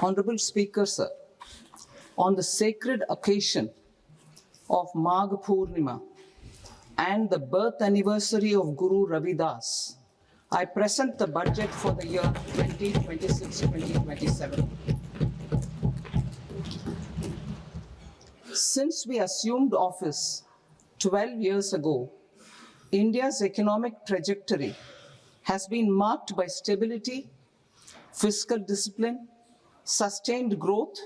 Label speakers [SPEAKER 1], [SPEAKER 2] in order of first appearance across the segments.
[SPEAKER 1] Honorable Speaker, sir, on the sacred occasion of Magh Purnima and the birth anniversary of Guru Ravidas, I present the budget for the year 2026-2027. Since we assumed office 12 years ago, India's economic trajectory has been marked by stability, fiscal discipline, sustained growth,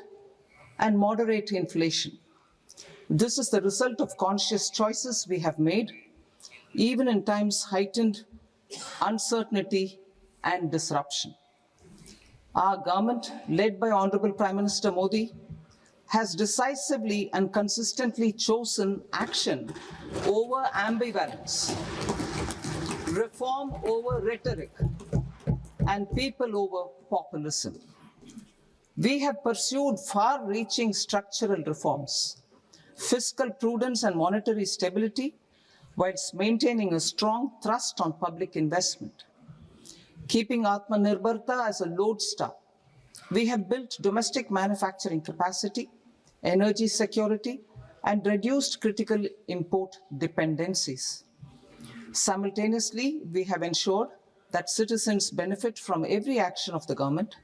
[SPEAKER 1] and moderate inflation. This is the result of conscious choices we have made, even in times heightened uncertainty and disruption. Our government, led by Honorable Prime Minister Modi, has decisively and consistently chosen action over ambivalence, reform over rhetoric, and people over populism. We have pursued far-reaching structural reforms, fiscal prudence and monetary stability, whilst maintaining a strong thrust on public investment. Keeping Atmanirbharta as a lodestar, we have built domestic manufacturing capacity, energy security, and reduced critical import dependencies. Simultaneously, we have ensured that citizens benefit from every action of the government,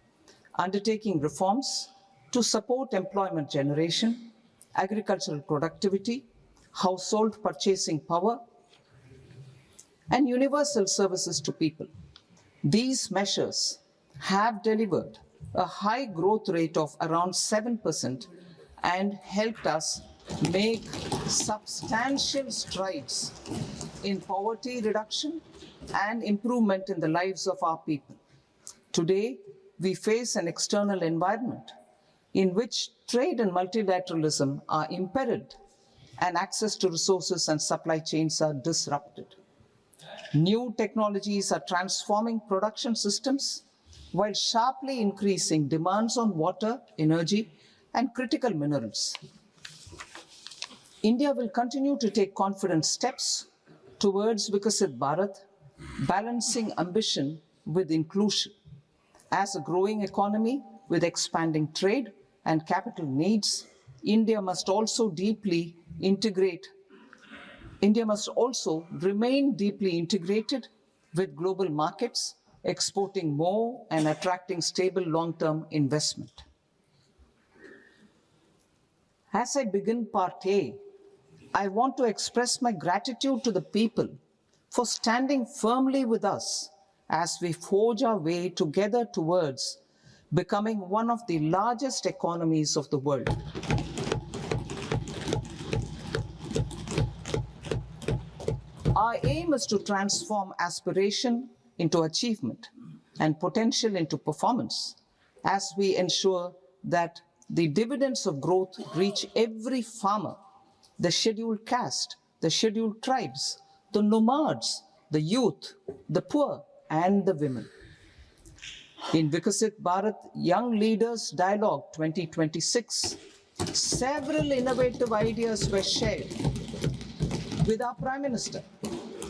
[SPEAKER 1] undertaking reforms to support employment generation, agricultural productivity, household purchasing power, and universal services to people. These measures have delivered a high growth rate of around 7% and helped us make substantial strides in poverty reduction and improvement in the lives of our people. Today, we face an external environment in which trade and multilateralism are imperiled and access to resources and supply chains are disrupted. New technologies are transforming production systems while sharply increasing demands on water, energy, and critical minerals. India will continue to take confident steps towards Vikasit Bharat, balancing ambition with inclusion. As a growing economy with expanding trade and capital needs, India must also remain deeply integrated with global markets, exporting more and attracting stable long-term investment. As I begin Part A, I want to express my gratitude to the people for standing firmly with us as we forge our way together towards becoming one of the largest economies of the world. Our aim is to transform aspiration into achievement and potential into performance as we ensure that the dividends of growth reach every farmer, the scheduled caste, the scheduled tribes, the nomads, the youth, the poor, and the women. In Vikasit Bharat Young Leaders Dialogue 2026, several innovative ideas were shared with our Prime Minister,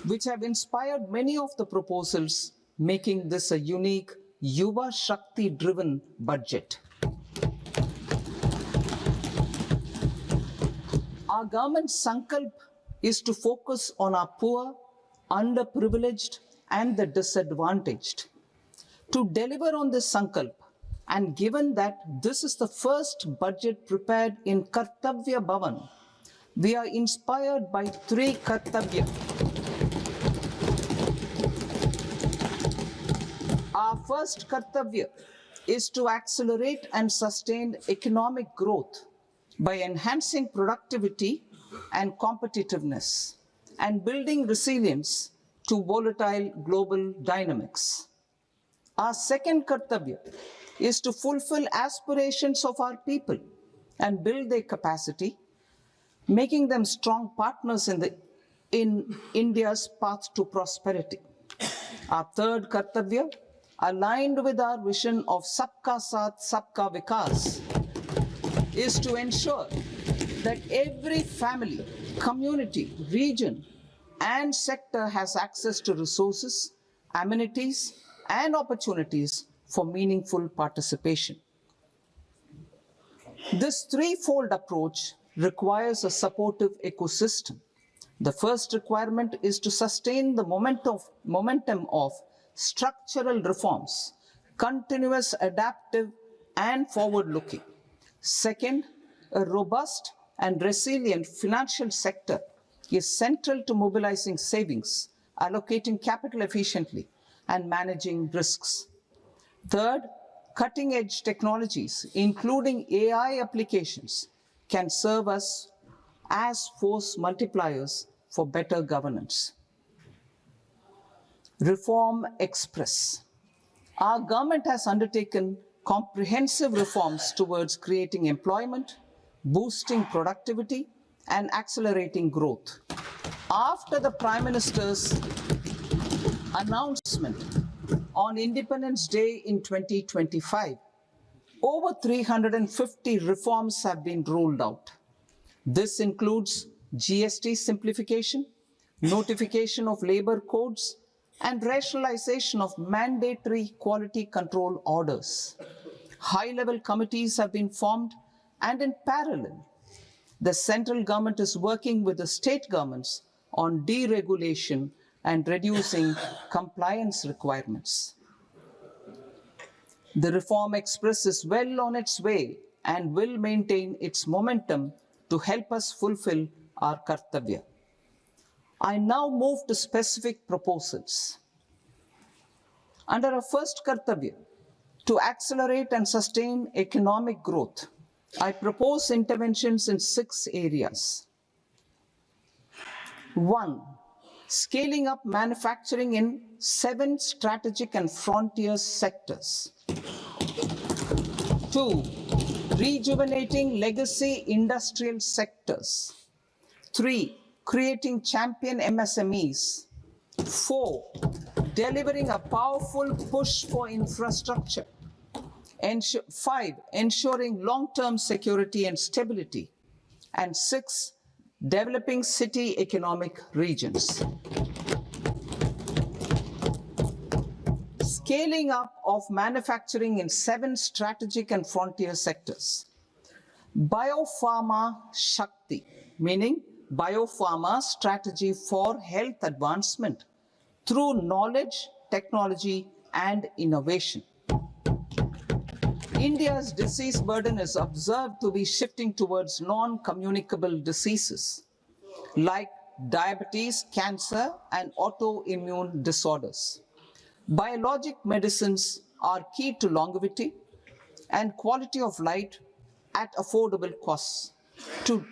[SPEAKER 1] which have inspired many of the proposals, making this a unique Yuva Shakti-driven budget. Our government's sankalp is to focus on our poor, underprivileged, and the disadvantaged. To deliver on this sankalp, and given that this is the first budget prepared in Kartavya Bhavan, we are inspired by three Kartavya. Our first Kartavya is to accelerate and sustain economic growth by enhancing productivity and competitiveness and building resilience to volatile global dynamics. Our second Kartavya is to fulfill aspirations of our people and build their capacity, making them strong partners in India's path to prosperity. Our third Kartavya, aligned with our vision of Sabka Saath, Sabka Vikas, is to ensure that every family, community, region, and sector has access to resources, amenities, and opportunities for meaningful participation. This threefold approach requires a supportive ecosystem. The first requirement is to sustain the momentum of structural reforms, continuous, adaptive, and forward-looking. Second, a robust and resilient financial sector is central to mobilizing savings, allocating capital efficiently, and managing risks. Third, cutting-edge technologies, including AI applications, can serve us as force multipliers for better governance. Reform Express. Our government has undertaken comprehensive reforms towards creating employment, boosting productivity, and accelerating growth. After the Prime Minister's announcement on Independence Day in 2025, over 350 reforms have been rolled out. This includes GST simplification, notification of labor codes, and rationalization of mandatory quality control orders. High-level committees have been formed, and in parallel, the central government is working with the state governments on deregulation and reducing compliance requirements. The Reform Express is well on its way and will maintain its momentum to help us fulfill our kartavya. I now move to specific proposals. Under our first kartavya, to accelerate and sustain economic growth, I propose interventions in 6 areas. 1. Scaling up manufacturing in 7 strategic and frontier sectors. 2. Rejuvenating legacy industrial sectors. 3. Creating champion MSMEs. 4. Delivering a powerful push for infrastructure. 5. Ensuring long-term security and stability. And 6. Developing city economic regions. Scaling up of manufacturing in 7 strategic and frontier sectors. Biopharma Shakti, meaning biopharma strategy for health advancement through knowledge, technology, and innovation. India's disease burden is observed to be shifting towards non-communicable diseases like diabetes, cancer, and autoimmune disorders. Biologic medicines are key to longevity and quality of life at affordable costs. To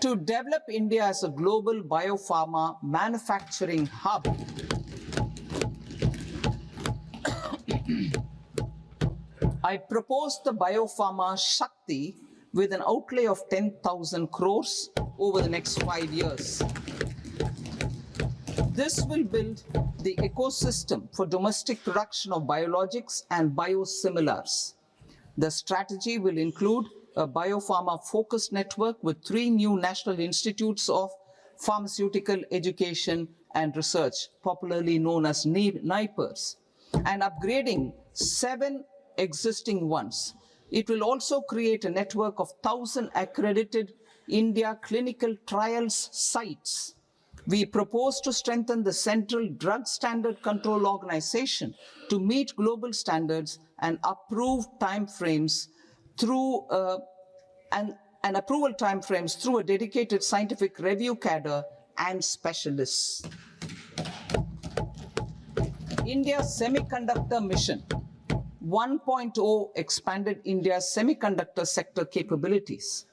[SPEAKER 1] develop India as a global biopharma manufacturing hub, I propose the Biopharma Shakti with an outlay of 10,000 crores over the next 5 years. This will build the ecosystem for domestic production of biologics and biosimilars. The strategy will include a biopharma-focused network with 3 new national institutes of pharmaceutical education and research, popularly known as NIPERs, and upgrading 7 existing ones. It will also create a network of 1,000 accredited India clinical trials sites. We propose to strengthen the Central Drug Standard Control Organization to meet global standards and approve timeframes through approval timeframes through a dedicated scientific review cadre and specialists. India's Semiconductor Mission 1.0 expanded India's semiconductor sector capabilities.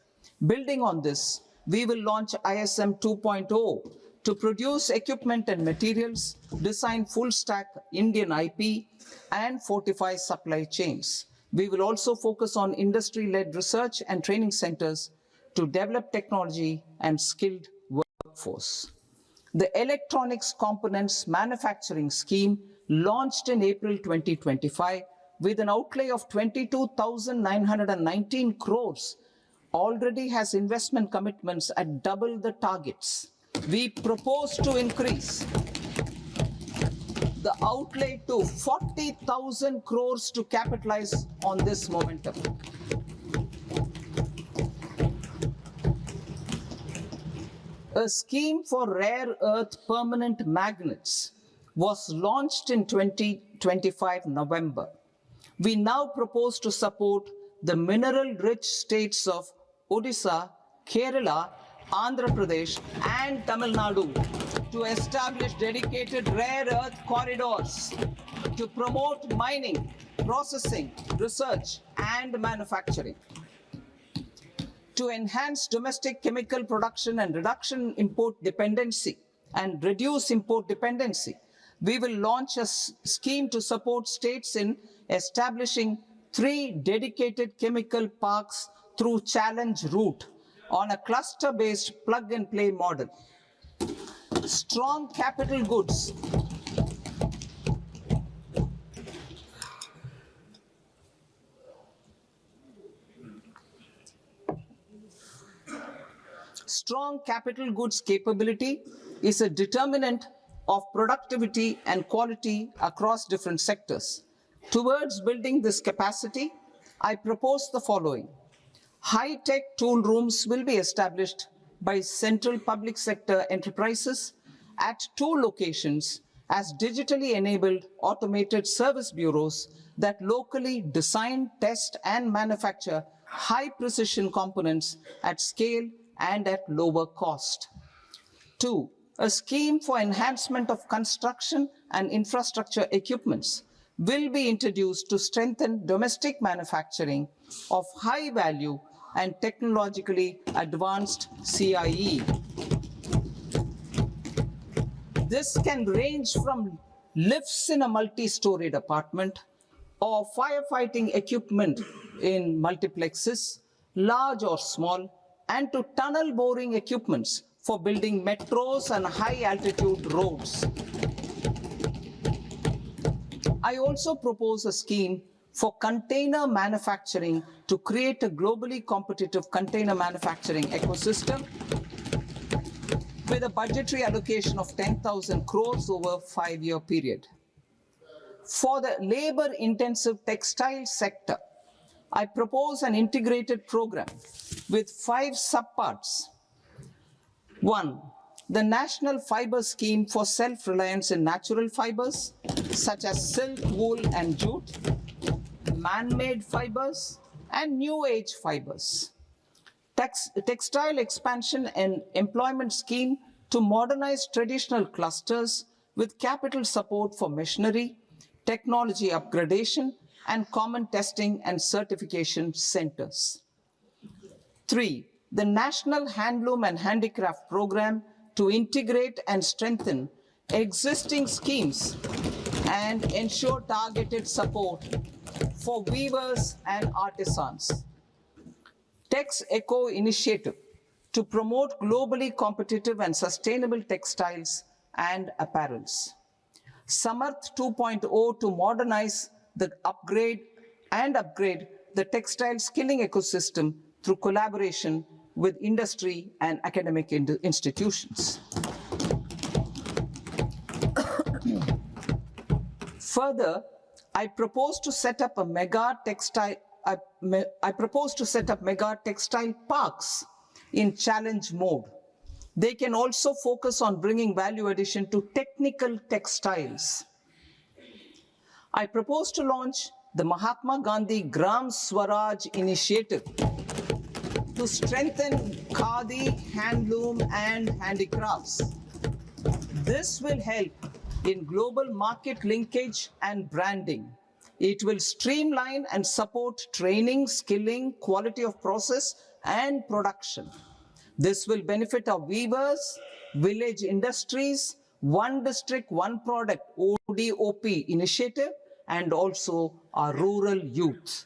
[SPEAKER 1] Building on this, we will launch ISM 2.0 to produce equipment and materials, design full-stack Indian IP, and fortify supply chains. We will also focus on industry-led research and training centers to develop technology and skilled workforce. The Electronics Components Manufacturing Scheme, launched in April 2025, with an outlay of 22,919 crores, already has investment commitments at double the targets. We propose to increase the outlay to 40,000 crores to capitalize on this momentum. A scheme for rare earth permanent magnets was launched in 2025 November. We now propose to support the mineral-rich states of Odisha, Kerala, Andhra Pradesh, and Tamil Nadu to establish dedicated rare earth corridors to promote mining, processing, research, and manufacturing. To enhance domestic chemical production and reduction import dependency and reduce import dependency, we will launch a scheme to support states in establishing 3 dedicated chemical parks through challenge route on a cluster-based plug-and-play model. Strong capital goods. Strong capital goods capability is a determinant of productivity and quality across different sectors. Towards building this capacity, I propose the following. High-tech tool rooms will be established by central public sector enterprises at 2 locations as digitally enabled automated service bureaus that locally design, test, and manufacture high-precision components at scale and at lower cost. 2, a scheme for enhancement of construction and infrastructure equipments will be introduced to strengthen domestic manufacturing of high value and technologically advanced CIE. This can range from lifts in a multi-storied apartment or firefighting equipment in multiplexes, large or small, and to tunnel boring equipments for building metros and high-altitude roads. I also propose a scheme for container manufacturing to create a globally competitive container manufacturing ecosystem with a budgetary allocation of 10,000 crores over a 5-year period. For the labor-intensive textile sector, I propose an integrated program with 5 subparts. 1, the National Fiber Scheme for Self-Reliance in Natural Fibers, such as silk, wool, and jute, man-made fibers, and new age fibers. Textile expansion and employment scheme to modernize traditional clusters with capital support for machinery, technology upgradation, and common testing and certification centers. 3, the National Handloom and Handicraft Program to integrate and strengthen existing schemes and ensure targeted support for weavers and artisans. Tex Eco Initiative to promote globally competitive and sustainable textiles and apparels. Samarth 2.0 to modernize the upgrade the textile skilling ecosystem through collaboration with industry and academic institutions. Further, I propose to set up mega textile parks in challenge mode. They can also focus on bringing value addition to technical textiles. I propose to launch the Mahatma Gandhi Gram Swaraj initiative to strengthen khadi, handloom, and handicrafts. This will help in global market linkage and branding. It will streamline and support training, skilling, quality of process, and production. This will benefit our weavers, village industries, one district, one product, ODOP initiative, and also our rural youth.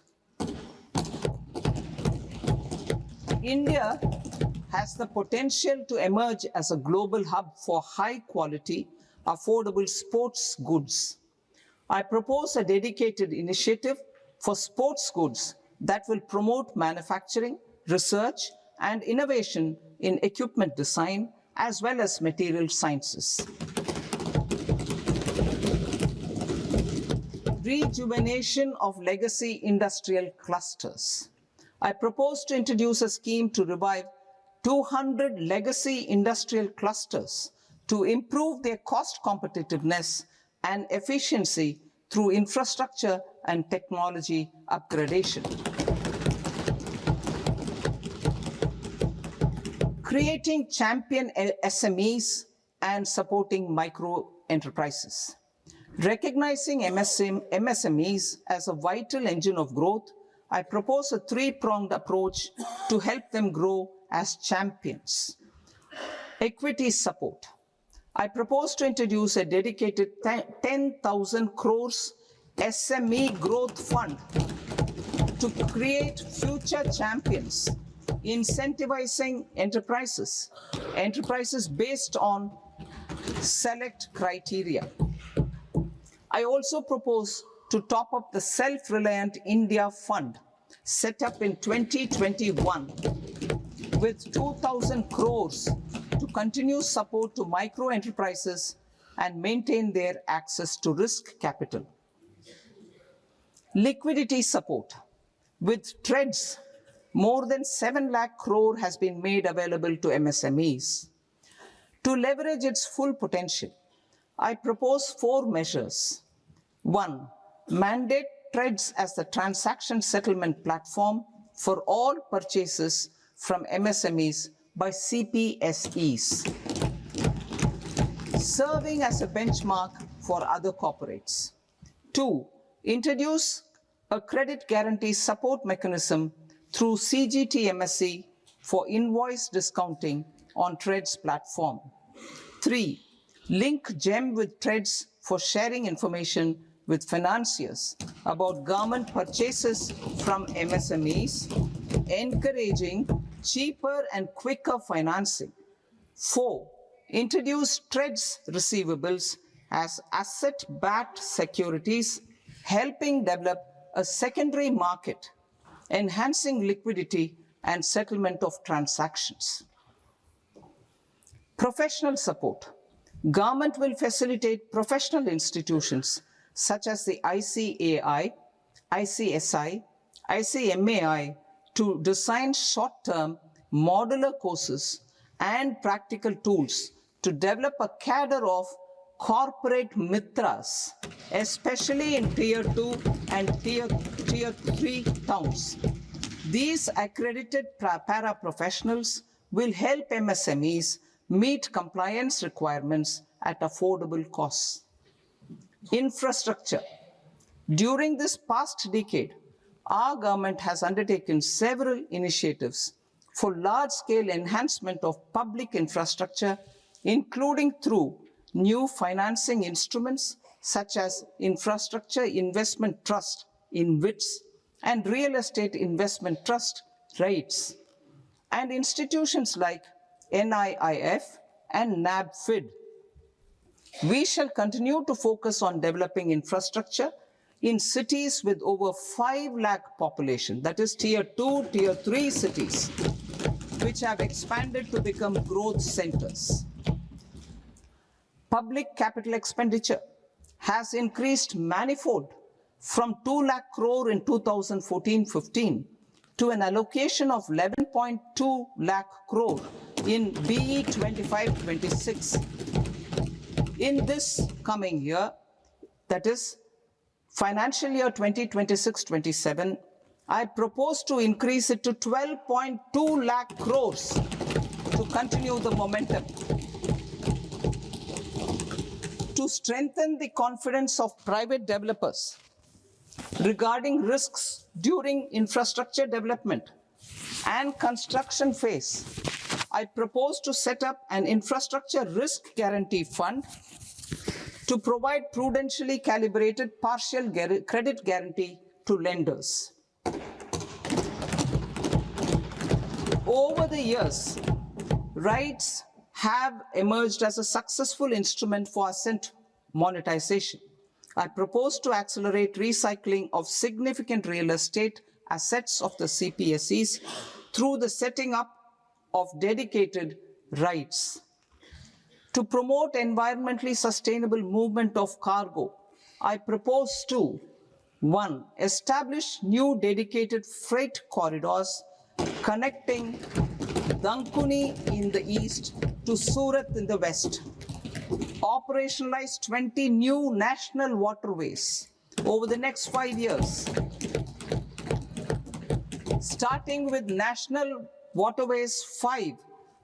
[SPEAKER 1] India has the potential to emerge as a global hub for high quality, affordable sports goods. I propose a dedicated initiative for sports goods that will promote manufacturing, research, and innovation in equipment design, as well as material sciences. Rejuvenation of legacy industrial clusters. I propose to introduce a scheme to revive 200 legacy industrial clusters to improve their cost competitiveness and efficiency through infrastructure and technology upgradation. Creating champion SMEs and supporting micro enterprises. Recognizing MSMEs as a vital engine of growth, I propose a three-pronged approach to help them grow as champions. Equity support. I propose to introduce a dedicated 10,000 crores SME growth fund to create future champions, incentivizing enterprises based on select criteria. I also propose to top up the Self-Reliant India Fund set up in 2021 with 2,000 crores to continue support to micro enterprises and maintain their access to risk capital. Liquidity support. With TREDS, more than 7 lakh crore has been made available to MSMEs. To leverage its full potential, I propose 4 measures. 1. Mandate TREDS as the transaction settlement platform for all purchases from MSMEs by CPSEs, serving as a benchmark for other corporates. 2. Introduce a credit guarantee support mechanism through CGTMSE for invoice discounting on TREDS platform. 3. Link GEM with TREDS for sharing information with financiers about government purchases from MSMEs, encouraging cheaper and quicker financing. 4. Introduce TREDS receivables as asset-backed securities, helping develop a secondary market, enhancing liquidity and settlement of transactions. Professional support. Government will facilitate professional institutions such as the ICAI, ICSI, ICMAI to design short-term modular courses and practical tools to develop a cadre of corporate mitras, especially in Tier 2 and Tier 3 towns. These accredited para-professionals will help MSMEs meet compliance requirements at affordable costs. Infrastructure. During this past decade, our government has undertaken several initiatives for large-scale enhancement of public infrastructure, including through new financing instruments such as Infrastructure Investment Trust (InvITs) and Real Estate Investment Trust (REITs), and institutions like NIIF and NABFID. We shall continue to focus on developing infrastructure in cities with over 5 lakh population, that is Tier 2, Tier 3 cities, which have expanded to become growth centers. Public capital expenditure has increased manifold from 2 lakh crore in 2014-15 to an allocation of 11.2 lakh crore in BE 25-26. In this coming year, that is financial year 2026-27, I propose to increase it to 12.2 lakh crores to continue the momentum. To strengthen the confidence of private developers regarding risks during infrastructure development and construction phase, I propose to set up an infrastructure risk guarantee fund to provide prudentially calibrated partial credit guarantee to lenders. Over the years, REITs have emerged as a successful instrument for asset monetization. I propose to accelerate recycling of significant real estate assets of the CPSEs through the setting up of dedicated REITs. To promote environmentally sustainable movement of cargo, I propose to 1. Establish new dedicated freight corridors connecting Dankuni in the east to Surat in the west. Operationalize 20 new national waterways over the next 5 years, starting with National Waterways 5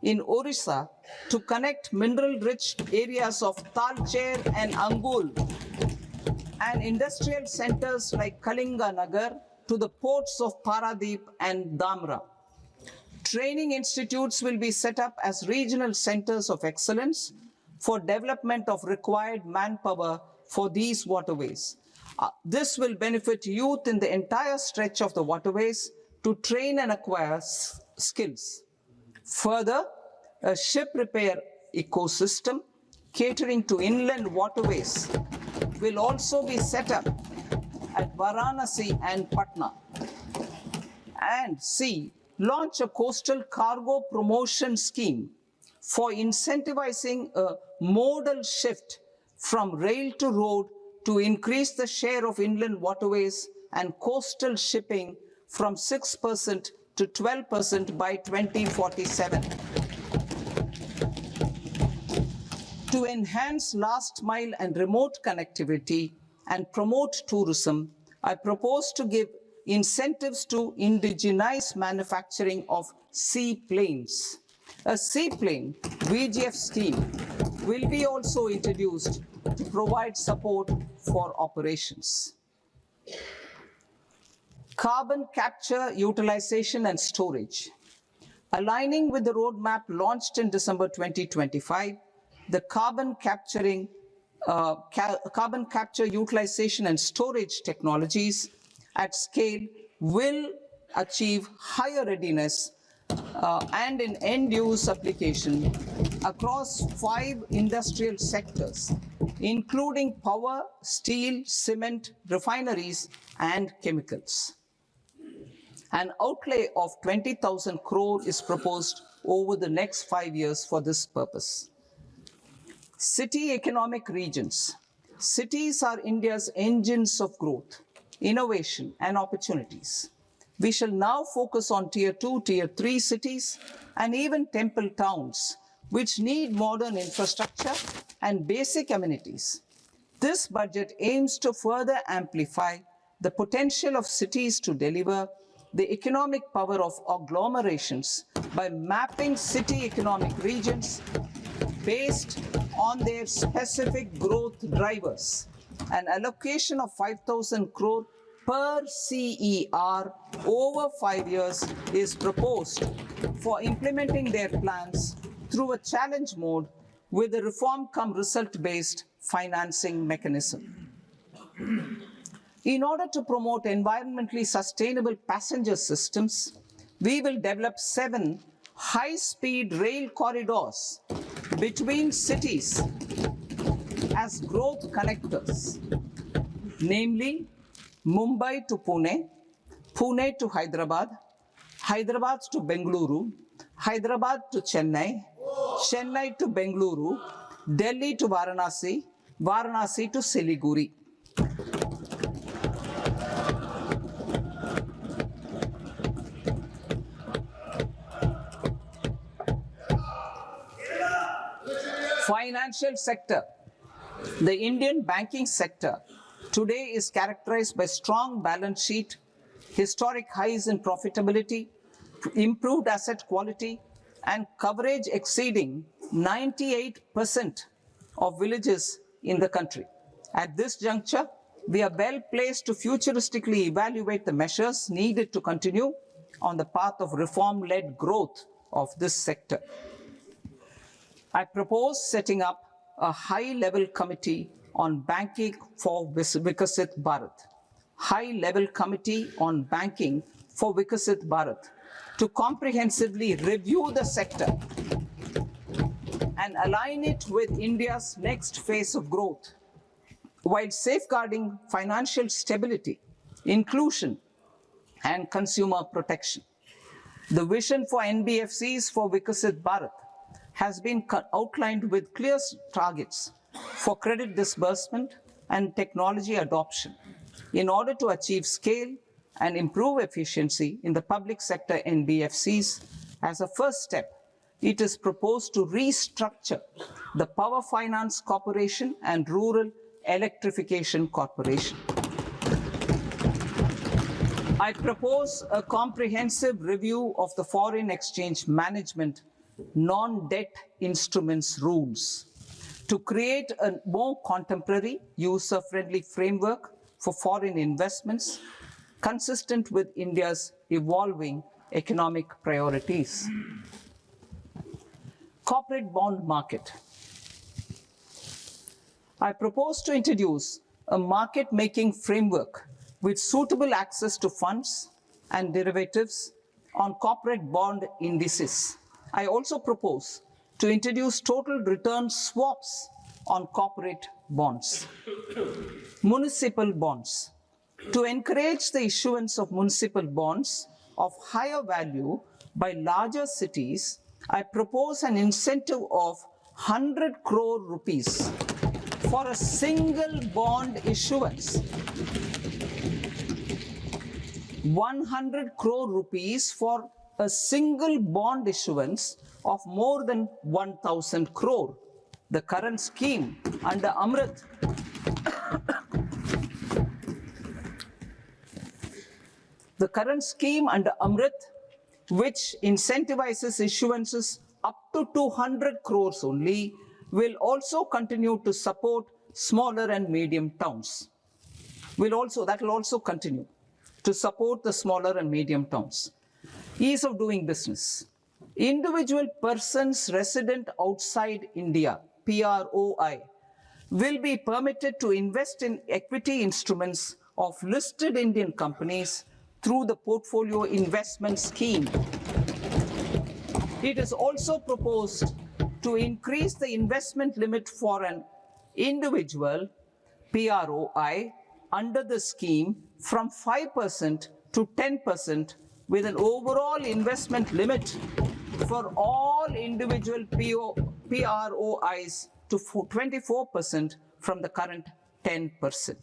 [SPEAKER 1] in Orissa to connect mineral-rich areas of Talcher and Angul and industrial centers like Kalinga Nagar to the ports of Paradeep and Dhamra. Training institutes will be set up as regional centers of excellence for development of required manpower for these waterways. This will benefit youth in the entire stretch of the waterways to train and acquire skills. Further, a ship repair ecosystem catering to inland waterways will also be set up at Varanasi and Patna. And C, launch a coastal cargo promotion scheme for incentivizing a modal shift from rail to road to increase the share of inland waterways and coastal shipping from 6% to 12% by 2047. To enhance last mile and remote connectivity and promote tourism, I propose to give incentives to indigenize manufacturing of seaplanes. A seaplane VGF scheme will be also introduced to provide support for operations. Carbon capture, utilization, and storage. Aligning with the roadmap launched in December 2025, the carbon capture, utilization, and storage technologies at scale will achieve higher readiness and in end-use application across 5 industrial sectors, including power, steel, cement, refineries, and chemicals. An outlay of 20,000 crore is proposed over the next 5 years for this purpose. City economic regions. Cities are India's engines of growth, innovation, and opportunities. We shall now focus on Tier 2, Tier 3 cities, and even temple towns, which need modern infrastructure and basic amenities. This budget aims to further amplify the potential of cities to deliver the economic power of agglomerations by mapping city economic regions based on their specific growth drivers. An allocation of 5,000 crore per CER over 5 years is proposed for implementing their plans through a challenge mode with a reform-cum-result-based financing mechanism. In order to promote environmentally sustainable passenger systems, we will develop 7 high-speed rail corridors between cities as growth connectors, namely Mumbai to Pune, Pune to Hyderabad, Hyderabad to Bengaluru, Hyderabad to Chennai, Chennai to Bengaluru, Delhi to Varanasi, Varanasi to Siliguri. Financial sector. The Indian banking sector today is characterized by strong balance sheet, historic highs in profitability, improved asset quality, and coverage exceeding 98% of villages in the country. At this juncture, we are well placed to futuristically evaluate the measures needed to continue on the path of reform-led growth of this sector. I propose setting up a high-level committee on banking for Vikasit Bharat. High-level committee on banking for Vikasit Bharat to comprehensively review the sector and align it with India's next phase of growth, while safeguarding financial stability, inclusion, and consumer protection. The vision for NBFCs for Vikasit Bharat has been outlined with clear targets for credit disbursement and technology adoption in order to achieve scale and improve efficiency in the public sector NBFCs As a first step, it is proposed to restructure the Power Finance Corporation and Rural Electrification Corporation. I propose a comprehensive review of the foreign exchange management non-debt instruments rules to create a more contemporary, user-friendly framework for foreign investments consistent with India's evolving economic priorities. Corporate bond market. I propose to introduce a market-making framework with suitable access to funds and derivatives on corporate bond indices. I also propose to introduce total return swaps on corporate bonds. Municipal bonds. To encourage the issuance of municipal bonds of higher value by larger cities, I propose an incentive of 100 crore rupees for a single bond issuance. 100 crore rupees for a single bond issuance of more than 1,000 crore. The current scheme under Amrit which incentivizes issuances up to 200 crores only, will also continue to support smaller and medium towns. That will also continue to support the smaller and medium towns. Ease of doing business. Individual persons resident outside India, PROI, will be permitted to invest in equity instruments of listed Indian companies through the Portfolio Investment Scheme. It is also proposed to increase the investment limit for an individual PROI under the scheme from 5% to 10%, with an overall investment limit for all individual PROIs to 24% from the current 10%.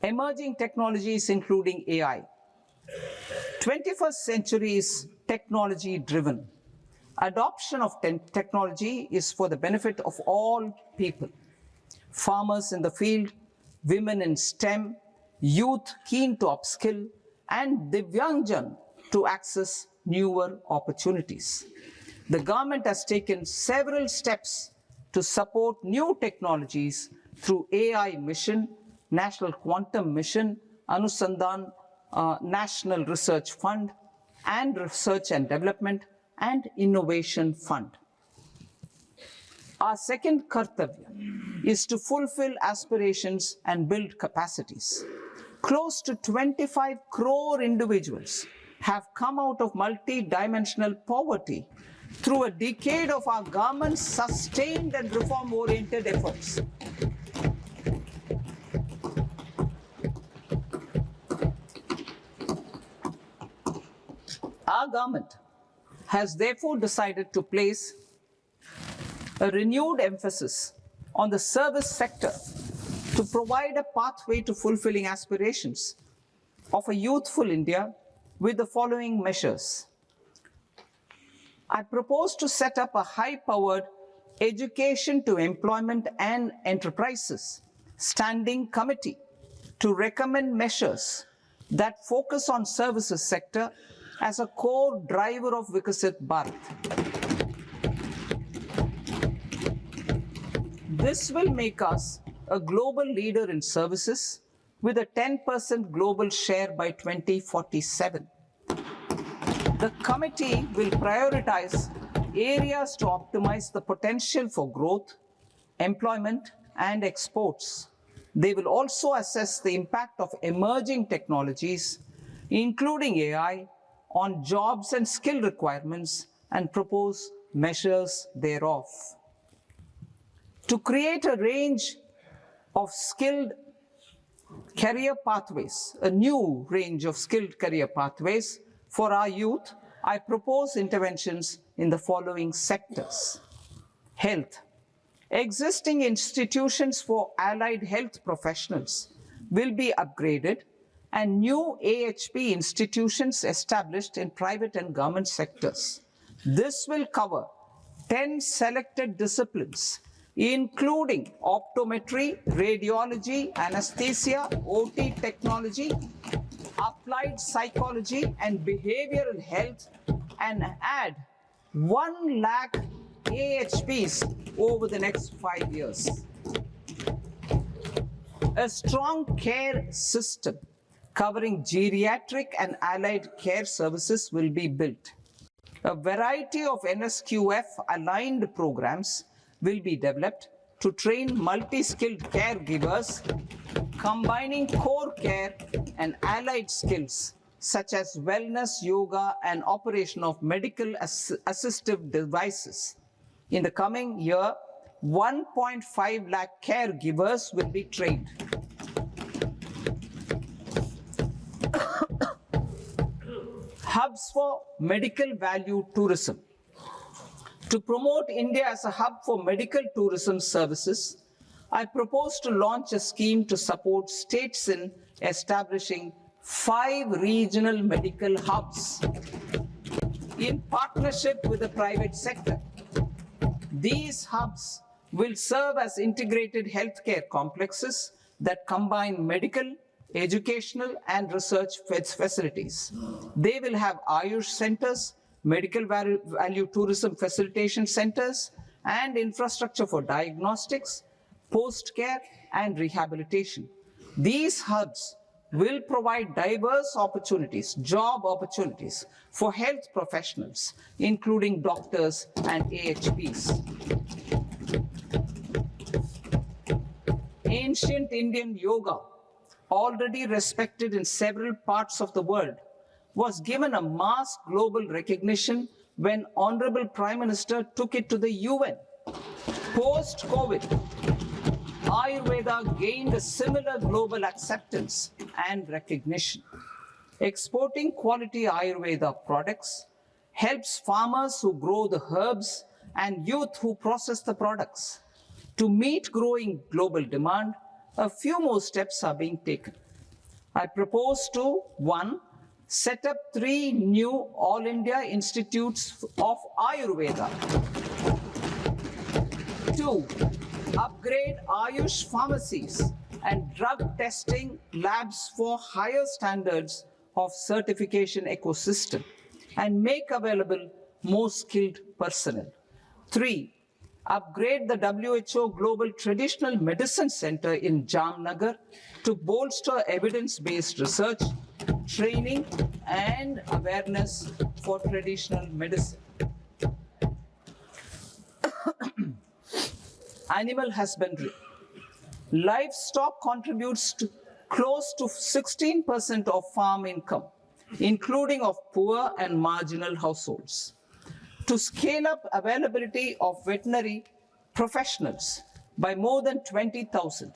[SPEAKER 1] Emerging technologies including AI. 21st century is technology-driven. Adoption of technology is for the benefit of all people. Farmers in the field, women in STEM, youth keen to upskill, and Divyangjan to access newer opportunities. The government has taken several steps to support new technologies through AI Mission, National Quantum Mission, Anusandhan National Research Fund, and Research and Development and Innovation Fund. Our second kartavya is to fulfill aspirations and build capacities. Close to 25 crore individuals have come out of multi-dimensional poverty through a decade of our government's sustained and reform-oriented efforts. Our government has therefore decided to place a renewed emphasis on the service sector to provide a pathway to fulfilling aspirations of a youthful India with the following measures. I propose to set up a high-powered Education to Employment and Enterprises Standing Committee to recommend measures that focus on services sector as a core driver of Viksit Bharat. This will make us a global leader in services with a 10% global share by 2047. The committee will prioritize areas to optimize the potential for growth, employment, and exports. They will also assess the impact of emerging technologies, including AI, on jobs and skill requirements and propose measures thereof. To create a range of skilled career pathways, a new range of skilled career pathways for our youth, I propose interventions in the following sectors. Health. Existing institutions for allied health professionals will be upgraded and new AHP institutions established in private and government sectors. This will cover 10 selected disciplines, including optometry, radiology, anesthesia, OT technology, applied psychology, and behavioral health, and add 1 lakh AHPs over the next 5 years. A strong care system covering geriatric and allied care services will be built. A variety of NSQF-aligned programs will be developed to train multi-skilled caregivers, combining core care and allied skills such as wellness, yoga, and operation of medical assistive devices. In the coming year, 1.5 lakh caregivers will be trained. Hubs for medical value tourism. To promote India as a hub for medical tourism services, I propose to launch a scheme to support states in establishing 5 regional medical hubs in partnership with the private sector. These hubs will serve as integrated healthcare complexes that combine medical, educational, and research facilities. They will have Ayush centers, medical value tourism facilitation centers, and infrastructure for diagnostics, post-care, and rehabilitation. These hubs will provide diverse opportunities, job opportunities for health professionals, including doctors and AHPs. Ancient Indian yoga, already respected in several parts of the world, was given a mass global recognition when Honorable Prime Minister took it to the UN. Post-COVID, Ayurveda gained a similar global acceptance and recognition. Exporting quality Ayurveda products helps farmers who grow the herbs and youth who process the products. To meet growing global demand, a few more steps are being taken. I propose to, 1, set up 3 new All India Institutes of Ayurveda. 2, upgrade Ayush pharmacies and drug testing labs for higher standards of certification ecosystem and make available more skilled personnel. 3, upgrade the WHO Global Traditional Medicine Center in Jamnagar to bolster evidence-based research, training, and awareness for traditional medicine. Animal husbandry. Livestock contributes to close to 16% of farm income, including of poor and marginal households. To scale up availability of veterinary professionals by more than 20,000,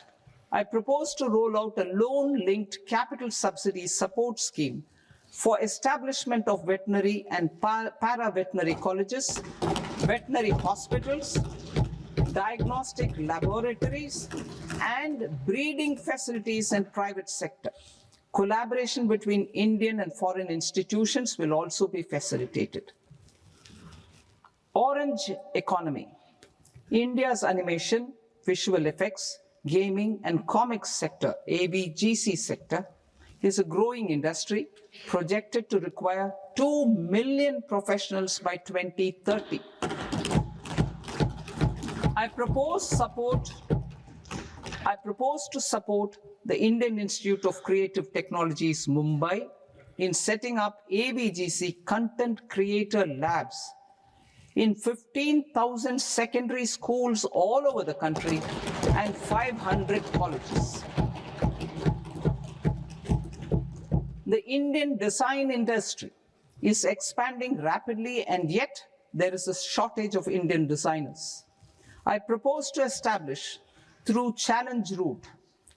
[SPEAKER 1] I propose to roll out a loan-linked capital subsidy support scheme for establishment of veterinary and para-veterinary colleges, veterinary hospitals, diagnostic laboratories, and breeding facilities in private sector. Collaboration between Indian and foreign institutions will also be facilitated. Orange economy. India's animation, visual effects, gaming, and comics sector, AVGC sector, is a growing industry projected to require 2 million professionals by 2030. I propose to support the Indian Institute of Creative Technologies, Mumbai, in setting up AVGC content creator labs in 15,000 secondary schools all over the country and 500 colleges. The Indian design industry is expanding rapidly, and yet there is a shortage of Indian designers. I propose to establish, through Challenge Route,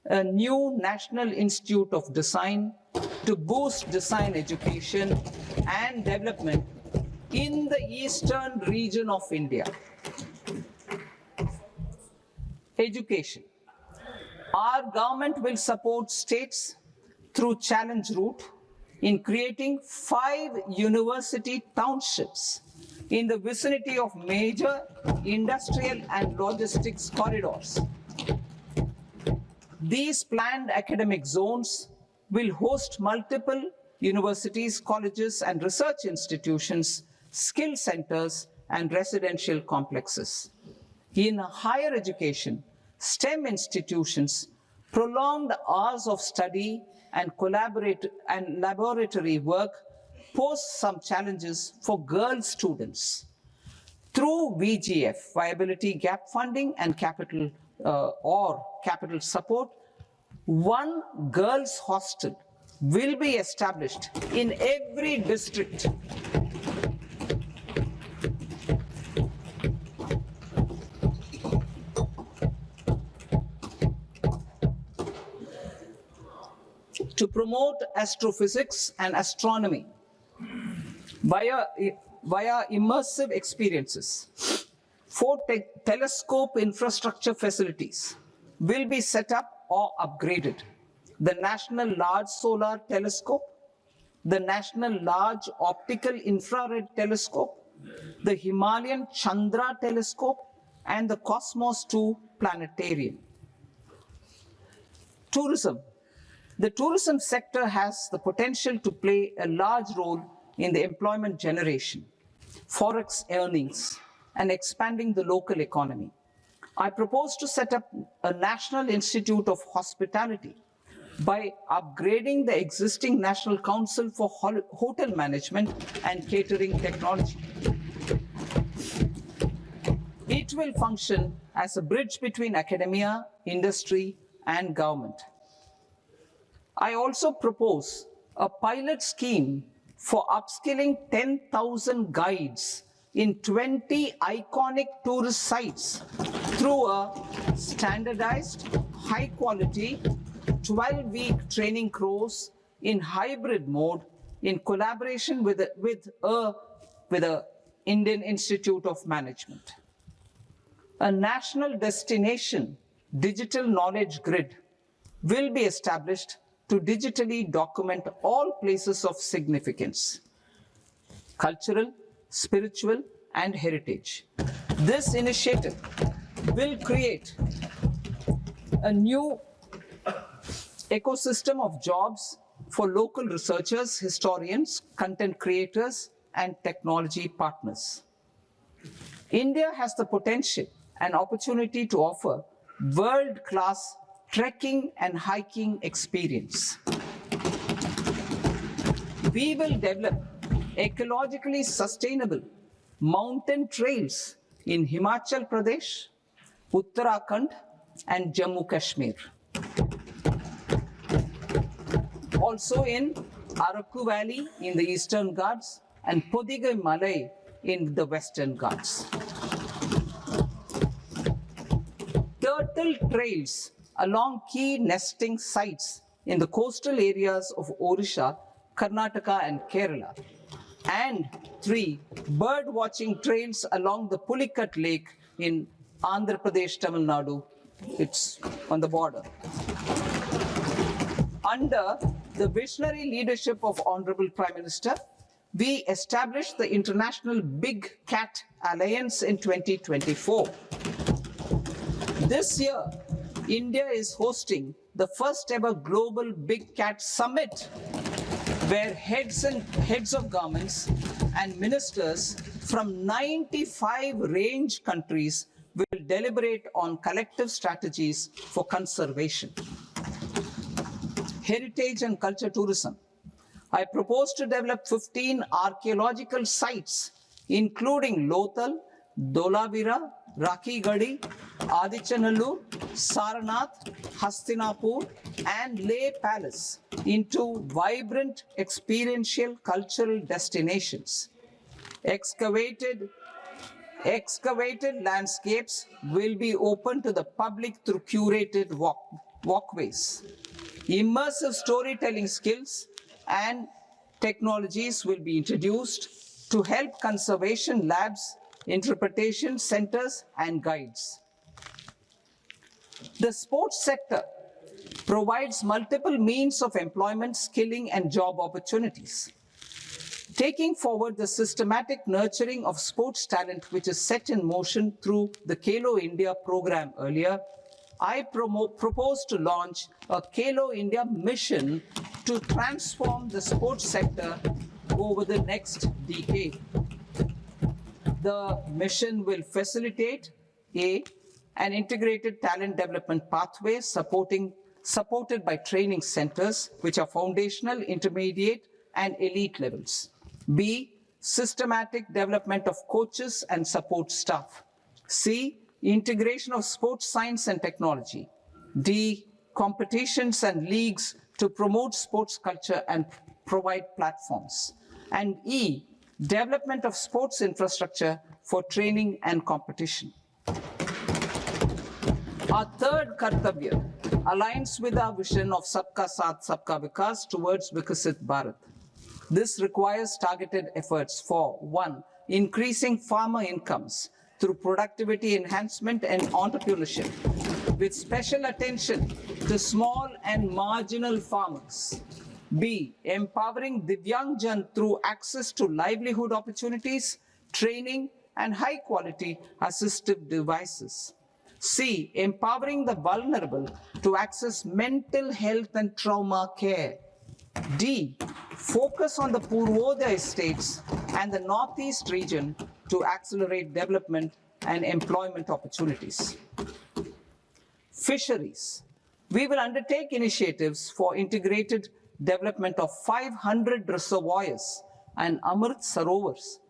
[SPEAKER 1] a new National Institute of Design to boost design education and development in the eastern region of India. Education. Our government will support states through challenge route in creating 5 university townships in the vicinity of major industrial and logistics corridors. These planned academic zones will host multiple universities, colleges, and research institutions, skill centers, and residential complexes. In higher education, STEM institutions, prolonged hours of study and laboratory work pose some challenges for girl students. Through VGF, viability gap funding and capital support, one girls' hostel will be established in every district. To promote astrophysics and astronomy via immersive experiences. 4 telescope infrastructure facilities will be set up or upgraded. The National Large Solar Telescope, the National Large Optical Infrared Telescope, the Himalayan Chandra Telescope, and the Cosmos 2 Planetarium. Tourism. The tourism sector has the potential to play a large role in the employment generation, forex earnings, and expanding the local economy. I propose to set up a National Institute of Hospitality by upgrading the existing National Council for Hotel Management and Catering Technology. It will function as a bridge between academia, industry, and government. I also propose a pilot scheme for upskilling 10,000 guides in 20 iconic tourist sites through a standardized, high-quality, 12-week training course in hybrid mode in collaboration with the Indian Institute of Management. A national destination digital knowledge grid will be established to digitally document all places of significance, cultural, spiritual, and heritage. This initiative will create a new ecosystem of jobs for local researchers, historians, content creators, and technology partners. India has the potential and opportunity to offer world-class trekking and hiking experience. We will develop ecologically sustainable mountain trails in Himachal Pradesh, Uttarakhand, and Jammu Kashmir. Also in Araku Valley in the Eastern Ghats and Podigai Malai in the Western Ghats. Turtle trails along key nesting sites in the coastal areas of Odisha, Karnataka, and Kerala. And 3 bird watching trails along the Pulikat Lake in Andhra Pradesh, Tamil Nadu. It's on the border. Under the visionary leadership of Honorable Prime Minister, we established the International Big Cat Alliance in 2024. This year, India is hosting the first ever Global Big Cat Summit, where heads of governments and ministers from 95 range countries will deliberate on collective strategies for conservation. Heritage and culture tourism. I propose to develop 15 archaeological sites, including Lothal, Dholavira, Rakhi Gadi, Adichanallur, Saranath, Hastinapur, and Leh Palace into vibrant experiential cultural destinations. Excavated landscapes will be open to the public through curated walkways. Immersive storytelling skills and technologies will be introduced to help conservation labs, interpretation centers, and guides. The sports sector provides multiple means of employment, skilling, and job opportunities. Taking forward the systematic nurturing of sports talent, which is set in motion through the Khelo India program earlier, I propose to launch a Khelo India mission to transform the sports sector over the next decade. The mission will facilitate an integrated talent development pathway supported by training centers, which are foundational, intermediate, and elite levels. B, systematic development of coaches and support staff. C, integration of sports science and technology. D, competitions and leagues to promote sports culture and provide platforms. And E, development of sports infrastructure for training and competition. Our third Kartavya aligns with our vision of Sabka Saath, Sabka Vikas towards Vikasit Bharat. This requires targeted efforts for 1, increasing farmer incomes through productivity enhancement and entrepreneurship, with special attention to small and marginal farmers. B, empowering Divyangjan through access to livelihood opportunities, training, and high-quality assistive devices. C, empowering the vulnerable to access mental health and trauma care. D, focus on the Purvodaya states and the Northeast region to accelerate development and employment opportunities. Fisheries. We will undertake initiatives for integrated development of 500 reservoirs and Amrit Sarovars.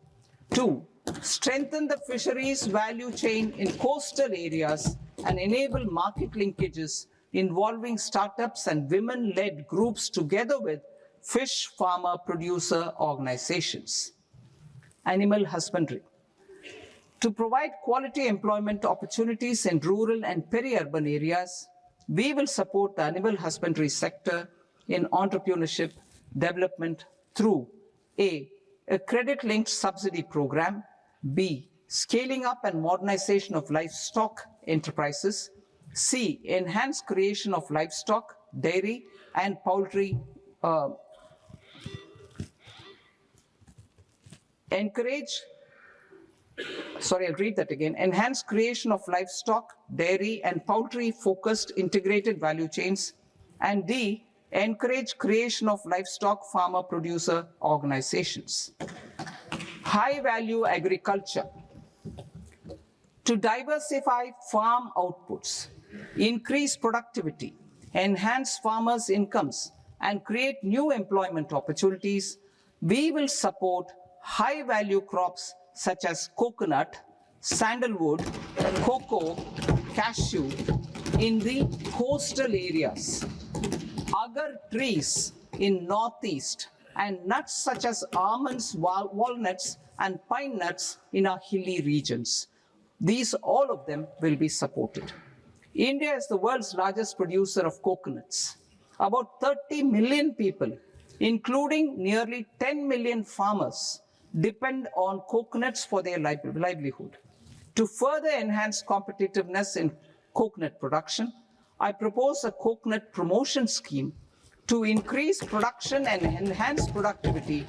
[SPEAKER 1] 2, strengthen the fisheries value chain in coastal areas and enable market linkages involving startups and women-led groups together with fish farmer producer organizations. Animal husbandry. To provide quality employment opportunities in rural and peri-urban areas, we will support the animal husbandry sector in entrepreneurship development through A, a credit-linked subsidy program, B, scaling up and modernization of livestock enterprises, C, enhanced creation of livestock, dairy, and poultry, enhanced creation of livestock, dairy, and poultry-focused integrated value chains, and D, encourage creation of livestock farmer-producer organizations. High-value agriculture. To diversify farm outputs, increase productivity, enhance farmers' incomes, and create new employment opportunities, we will support high-value crops such as coconut, sandalwood, cocoa, cashew in the coastal areas, agar trees in Northeast, and nuts such as almonds, walnuts, and pine nuts in our hilly regions. These, all of them, will be supported. India is the world's largest producer of coconuts. About 30 million people, including nearly 10 million farmers, depend on coconuts for their livelihood. To further enhance competitiveness in coconut production, I propose a coconut promotion scheme to increase production and enhance productivity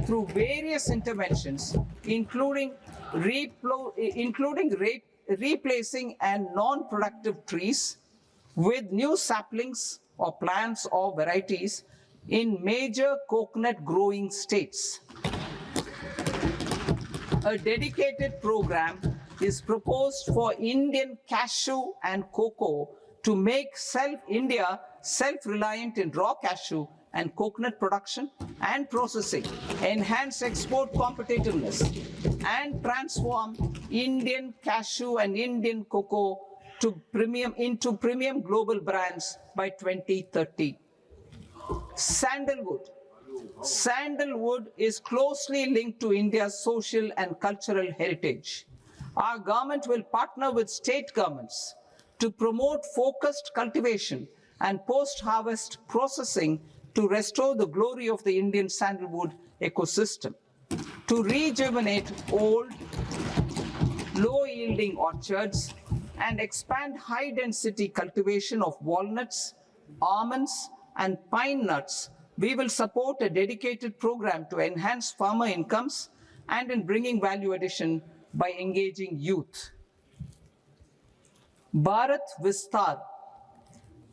[SPEAKER 1] through various interventions, including replacing and non-productive trees with new saplings or plants or varieties in major coconut growing states. A dedicated program is proposed for Indian cashew and cocoa to make India self-reliant in raw cashew and coconut production and processing, enhance export competitiveness, and transform Indian cashew and Indian cocoa into premium global brands by 2030. Sandalwood. Sandalwood is closely linked to India's social and cultural heritage. Our government will partner with state governments to promote focused cultivation and post-harvest processing to restore the glory of the Indian sandalwood ecosystem, to rejuvenate old, low-yielding orchards, and expand high-density cultivation of walnuts, almonds, and pine nuts, we will support a dedicated program to enhance farmer incomes and in bringing value addition by engaging youth. Bharat Vistar,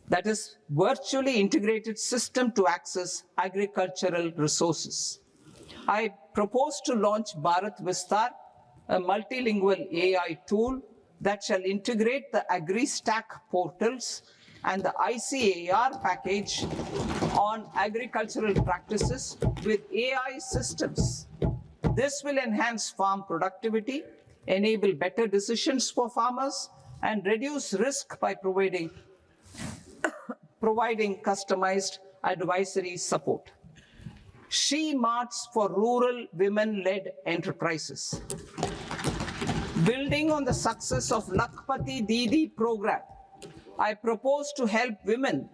[SPEAKER 1] that is virtually integrated system to access agricultural resources. I propose to launch Bharat Vistar, a multilingual AI tool that shall integrate the AgriStack portals and the ICAR package on agricultural practices with AI systems. This will enhance farm productivity, enable better decisions for farmers, and reduce risk by providing customized advisory support. She Marts for rural women-led enterprises. Building on the success of Lakpati Didi program, I propose to help women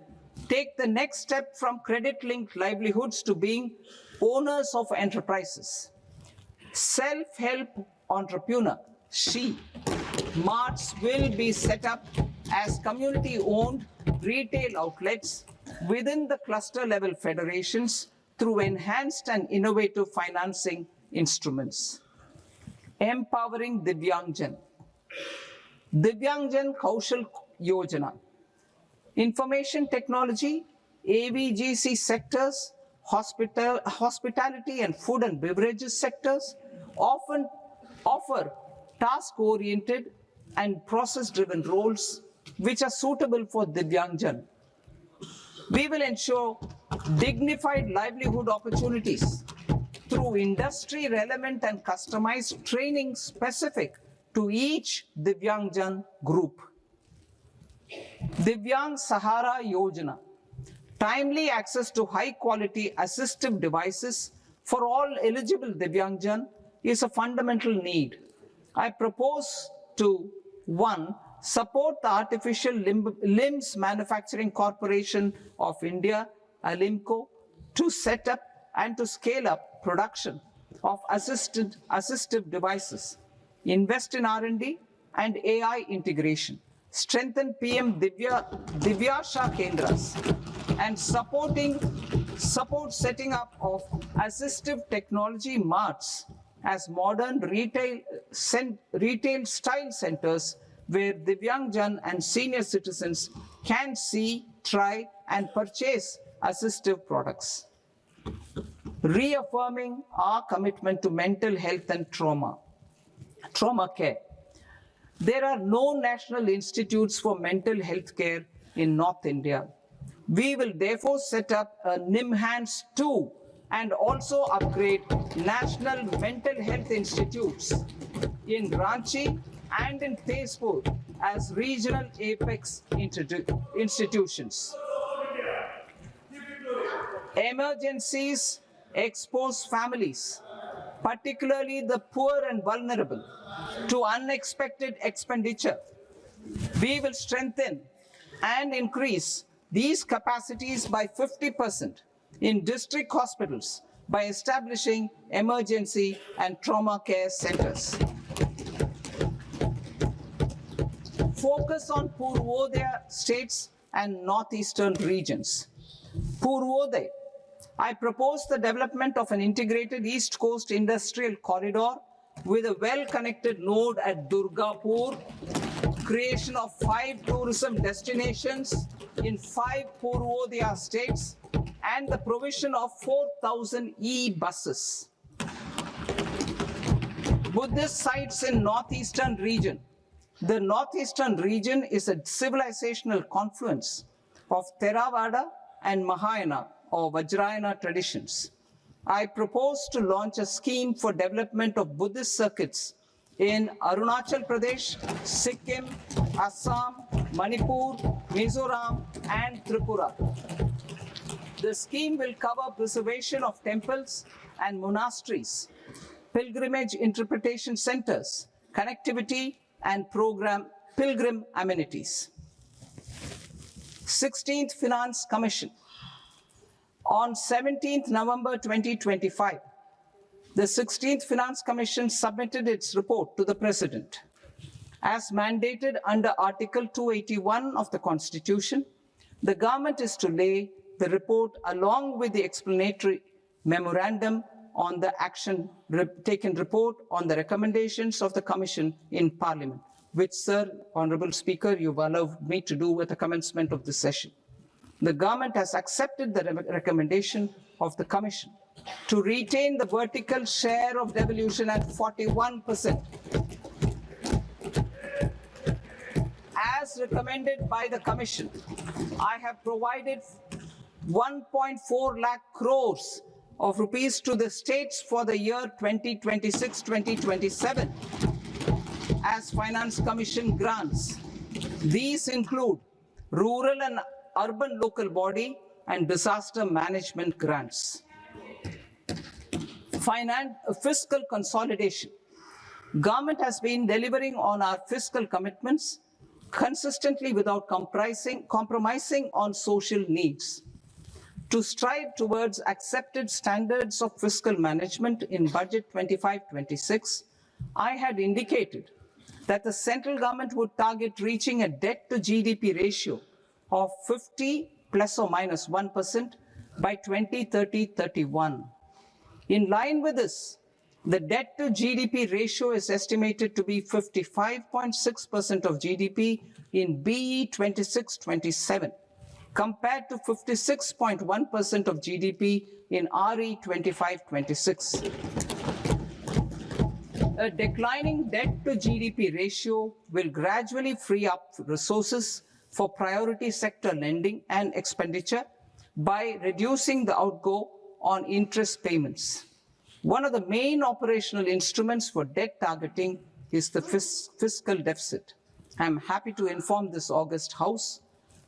[SPEAKER 1] take the next step from credit-linked livelihoods to being owners of enterprises. Self-help entrepreneur, She Marts will be set up as community-owned retail outlets within the cluster-level federations through enhanced and innovative financing instruments. Empowering Divyangjan. Divyangjan Kaushal Yojana. Information technology, AVGC sectors, hospitality and food and beverages sectors often offer task-oriented and process-driven roles which are suitable for Divyangjan. We will ensure dignified livelihood opportunities through industry-relevant and customized training specific to each Divyangjan group. Divyang Sahara Yojana. Timely access to high-quality assistive devices for all eligible Divyangjan is a fundamental need. I propose to, 1, support the Artificial Limbs Manufacturing Corporation of India, ALIMCO, to set up and to scale up production of assistive devices, invest in R&D and AI integration, strengthen PM Divyasha Kendras, and support setting up of assistive technology marts as modern retail style centers where Divyangjan and senior citizens can see, try, and purchase assistive products. Reaffirming our commitment to mental health and trauma care. There are no national institutes for mental health care in North India. We will therefore set up a NIMHANS 2 and also upgrade national mental health institutes in Ranchi and in Tezpur as regional apex institutions. Emergencies expose families, particularly the poor and vulnerable, to unexpected expenditure. We will strengthen and increase these capacities by 50% in district hospitals by establishing emergency and trauma care centers. Focus on Purvodaya states and northeastern regions. Purvodaya. I propose the development of an integrated East Coast industrial corridor with a well-connected node at Durgapur, creation of 5 tourism destinations in 5 Purvodaya states, and the provision of 4,000 e-buses. Buddhist sites in northeastern region. The northeastern region is a civilizational confluence of Theravada and Mahayana or Vajrayana traditions. I propose to launch a scheme for development of Buddhist circuits in Arunachal Pradesh, Sikkim, Assam, Manipur, Mizoram, and Tripura. The scheme will cover preservation of temples and monasteries, pilgrimage interpretation centers, connectivity, and pilgrim amenities. 16th Finance Commission. On 17th November 2025, the 16th Finance Commission submitted its report to the President. As mandated under Article 281 of the Constitution, The government is to lay the report along with the explanatory memorandum on the action taken report on the recommendations of the Commission in Parliament, which, Sir, Honourable Speaker, you've allowed me to do at the commencement of this session. The government has accepted the recommendation of the Commission to retain the vertical share of devolution at 41%, as recommended by the Commission. I have provided 1.4 lakh crores of rupees to the states for the year 2026-2027 as Finance Commission grants. These include rural and urban local body and disaster management grants. Fiscal consolidation. Government has been delivering on our fiscal commitments consistently without compromising on social needs. To strive towards accepted standards of fiscal management in Budget 25-26, I had indicated that the central government would target reaching a debt to GDP ratio of 50 plus or minus 1% by 2030-31. In line with this, the debt to GDP ratio is estimated to be 55.6% of GDP in BE 26-27, compared to 56.1% of GDP in RE 25-26. A declining debt to GDP ratio will gradually free up resources for priority sector lending and expenditure by reducing the outgo on interest payments. One of the main operational instruments for debt targeting is the fiscal deficit. I am happy to inform this august House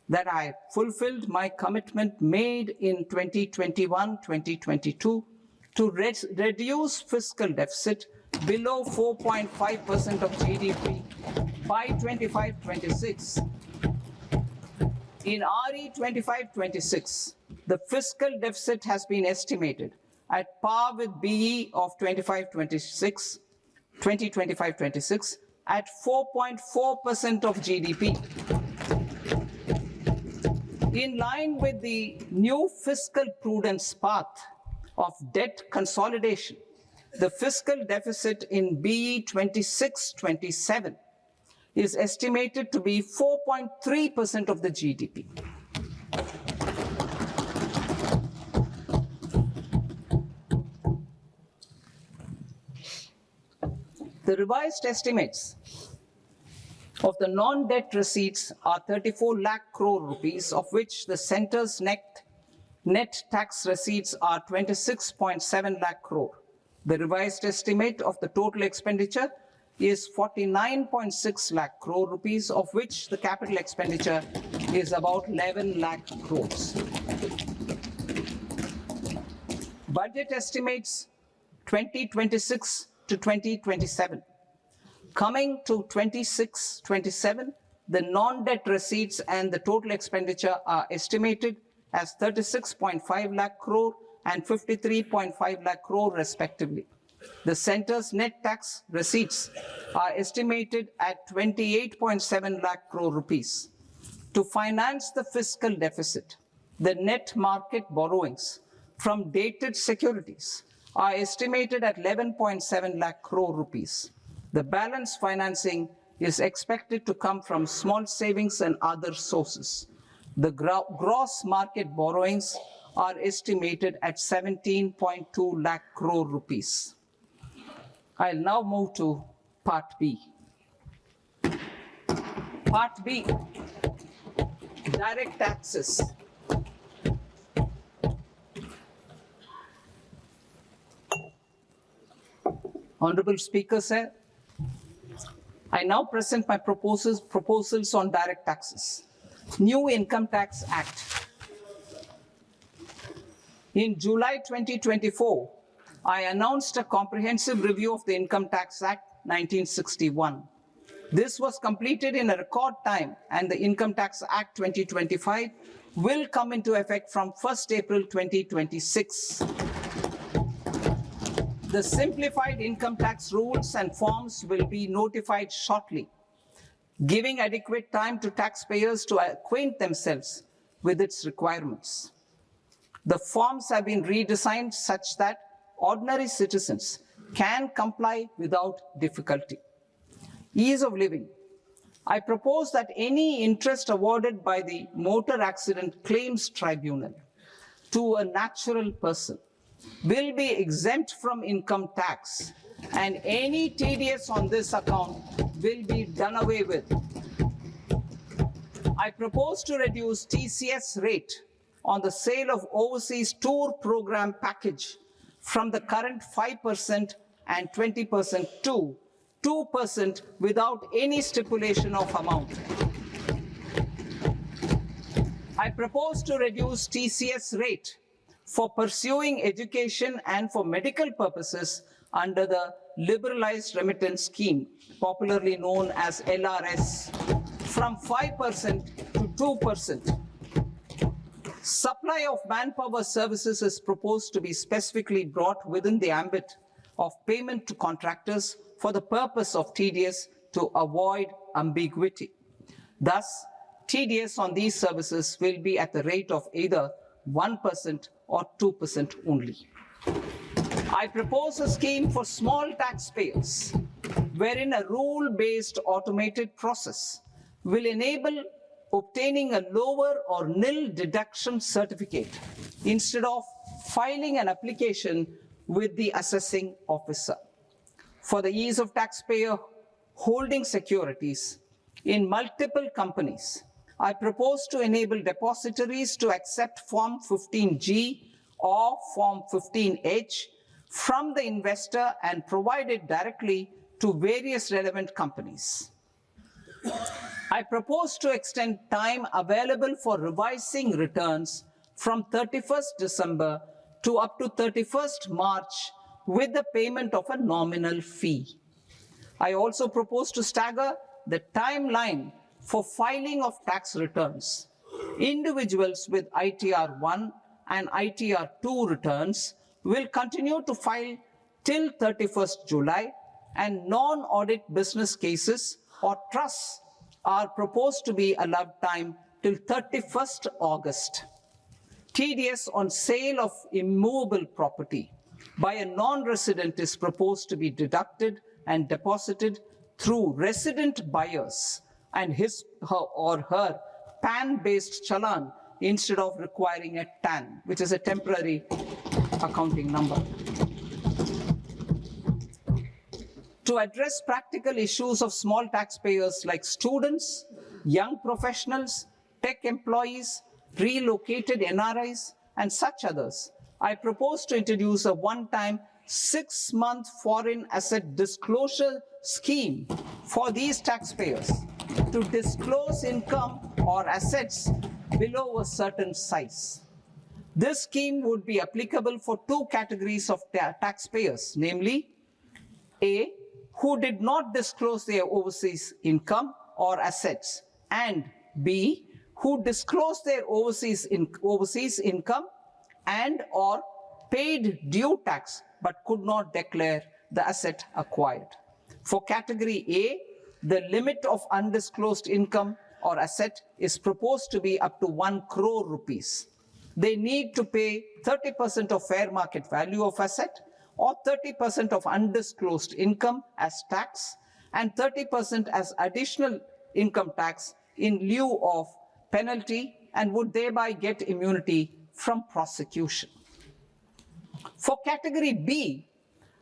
[SPEAKER 1] that I fulfilled my commitment made in 2021-2022 to reduce fiscal deficit below 4.5% of GDP by 25-26. In RE 25-26, the fiscal deficit has been estimated at par with BE of 2025-26 at 4.4% of GDP. In line with the new fiscal prudence path of debt consolidation, the fiscal deficit in BE 26-27 is estimated to be 4.3% of the GDP. The revised estimates of the non-debt receipts are 34 lakh crore rupees, of which the centre's net tax receipts are 26.7 lakh crore. The revised estimate of the total expenditure is 49.6 lakh crore rupees, of which the capital expenditure is about 11 lakh crores. Budget estimates 2026 to 2027. Coming to 26-27, the non-debt receipts and the total expenditure are estimated as 36.5 lakh crore and 53.5 lakh crore respectively. The centre's net tax receipts are estimated at 28.7 lakh crore rupees. To finance the fiscal deficit, the net market borrowings from dated securities are estimated at 11.7 lakh crore rupees. The balance financing is expected to come from small savings and other sources. The gross market borrowings are estimated at 17.2 lakh crore rupees. I'll now move to Part B. Part B, direct taxes. Honorable Speaker, sir, I now present my proposals on direct taxes. New Income Tax Act. In July 2024, I announced a comprehensive review of the Income Tax Act 1961. This was completed in a record time, and the Income Tax Act 2025 will come into effect from 1st April 2026. The simplified income tax rules and forms will be notified shortly, giving adequate time to taxpayers to acquaint themselves with its requirements. The forms have been redesigned such that ordinary citizens can comply without difficulty. Ease of living. I propose that any interest awarded by the Motor Accident Claims Tribunal to a natural person will be exempt from income tax, and any TDS on this account will be done away with. I propose to reduce TCS rate on the sale of overseas tour program package from the current 5% and 20% to 2% without any stipulation of amount. I propose to reduce TCS rate for pursuing education and for medical purposes under the Liberalized Remittance Scheme, popularly known as LRS, from 5% to 2%. Supply of manpower services is proposed to be specifically brought within the ambit of payment to contractors for the purpose of TDS to avoid ambiguity. Thus, TDS on these services will be at the rate of either 1% or 2% only. I propose a scheme for small taxpayers, wherein a rule-based automated process will enable obtaining a lower or nil deduction certificate instead of filing an application with the assessing officer. For the ease of taxpayer holding securities in multiple companies, I propose to enable depositories to accept Form 15G or Form 15H from the investor and provide it directly to various relevant companies. I propose to extend time available for revising returns from 31st December to up to 31st March with the payment of a nominal fee. I also propose to stagger the timeline for filing of tax returns. Individuals with ITR 1 and ITR 2 returns will continue to file till 31st July, and non-audit business cases or trusts are proposed to be allowed time till 31st August. TDS on sale of immovable property by a non-resident is proposed to be deducted and deposited through resident buyers and his or her PAN-based challan instead of requiring a TAN, which is a temporary accounting number. To address practical issues of small taxpayers like students, young professionals, tech employees, relocated NRIs, and such others, I propose to introduce a one-time 6-month foreign asset disclosure scheme for these taxpayers to disclose income or assets below a certain size. This scheme would be applicable for two categories of taxpayers, namely A, who did not disclose their overseas income or assets, and B, who disclosed their overseas income and or paid due tax but could not declare the asset acquired. For category A, the limit of undisclosed income or asset is proposed to be up to 1 crore rupees. They need to pay 30% of fair market value of asset or 30% of undisclosed income as tax and 30% as additional income tax in lieu of penalty, and would thereby get immunity from prosecution. For category B,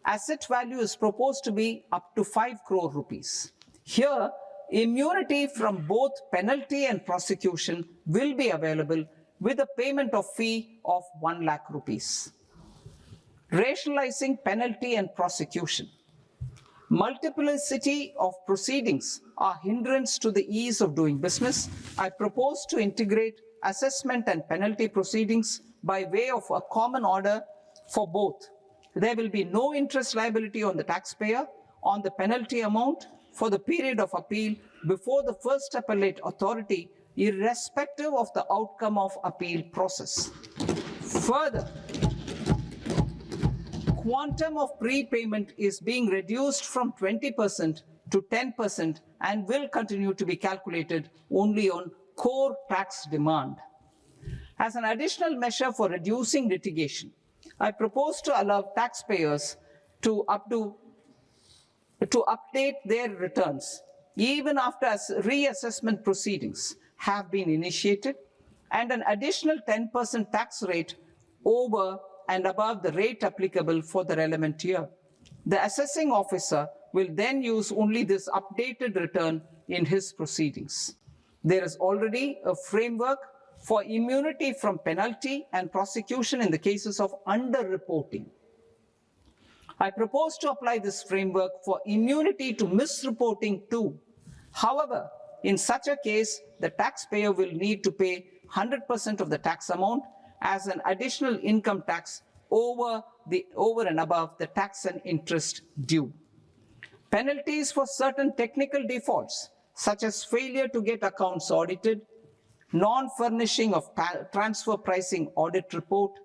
[SPEAKER 1] asset value is proposed to be up to 5 crore rupees. Here, immunity from both penalty and prosecution will be available with a payment of fee of 1 lakh rupees. Rationalizing penalty and prosecution. Multiplicity of proceedings are hindrance to the ease of doing business. I propose to integrate assessment and penalty proceedings by way of a common order for both. There will be no interest liability on the taxpayer on the penalty amount for the period of appeal before the first appellate authority, irrespective of the outcome of appeal process. Further, quantum of prepayment is being reduced from 20% to 10% and will continue to be calculated only on core tax demand. As an additional measure for reducing litigation, I propose to allow taxpayers to update their returns even after reassessment proceedings have been initiated, and an additional 10% tax rate over and above the rate applicable for the relevant year. The assessing officer will then use only this updated return in his proceedings. There is already a framework for immunity from penalty and prosecution in the cases of underreporting. I propose to apply this framework for immunity to misreporting too. However, in such a case, the taxpayer will need to pay 100% of the tax amount as an additional income tax over and above the tax and interest due. Penalties for certain technical defaults, such as failure to get accounts audited, non-furnishing of transfer pricing audit report,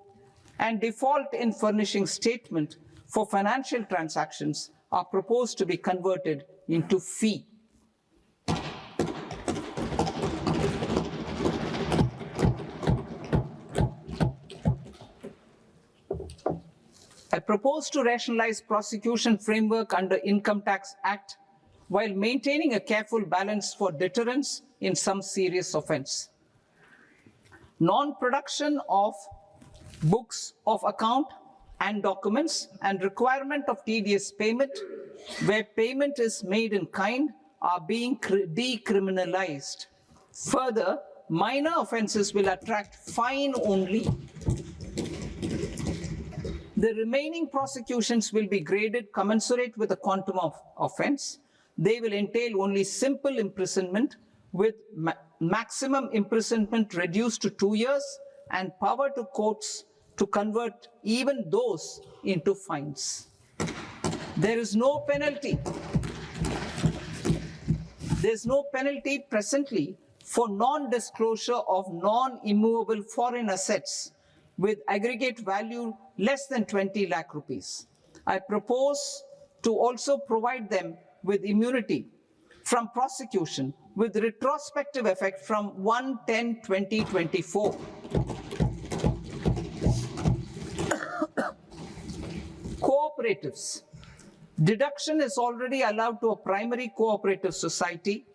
[SPEAKER 1] and default in furnishing statement for financial transactions are proposed to be converted into fee. I propose to rationalize prosecution framework under Income Tax Act while maintaining a careful balance for deterrence in some serious offense. Non-production of books of account and documents and requirement of TDS payment where payment is made in kind are being decriminalized. Further, minor offenses will attract fine only. The remaining prosecutions will be graded commensurate with the quantum of offense. They will entail only simple imprisonment with maximum imprisonment reduced to 2 years and power to courts to convert even those into fines. There is no penalty. There's no penalty presently for non-disclosure of non-immovable foreign assets with aggregate value less than 20 lakh rupees. I propose to also provide them with immunity from prosecution with retrospective effect from 1/10/2024. Cooperatives. Deduction is already allowed to a primary cooperative society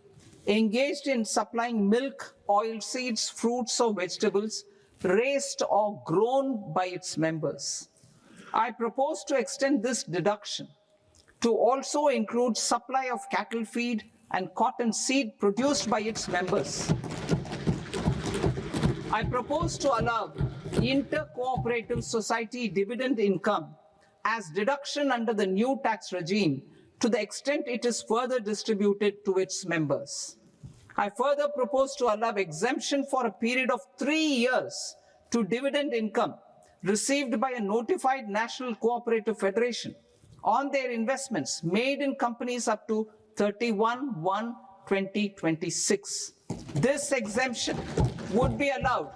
[SPEAKER 1] engaged in supplying milk, oilseeds, fruits or vegetables raised or grown by its members. I propose to extend this deduction to also include supply of cattle feed and cotton seed produced by its members. I propose to allow inter-cooperative society dividend income as deduction under the new tax regime to the extent it is further distributed to its members. I further propose to allow exemption for a period of 3 years to dividend income received by a notified national cooperative federation on their investments made in companies up to 31/1/2026. This exemption would be allowed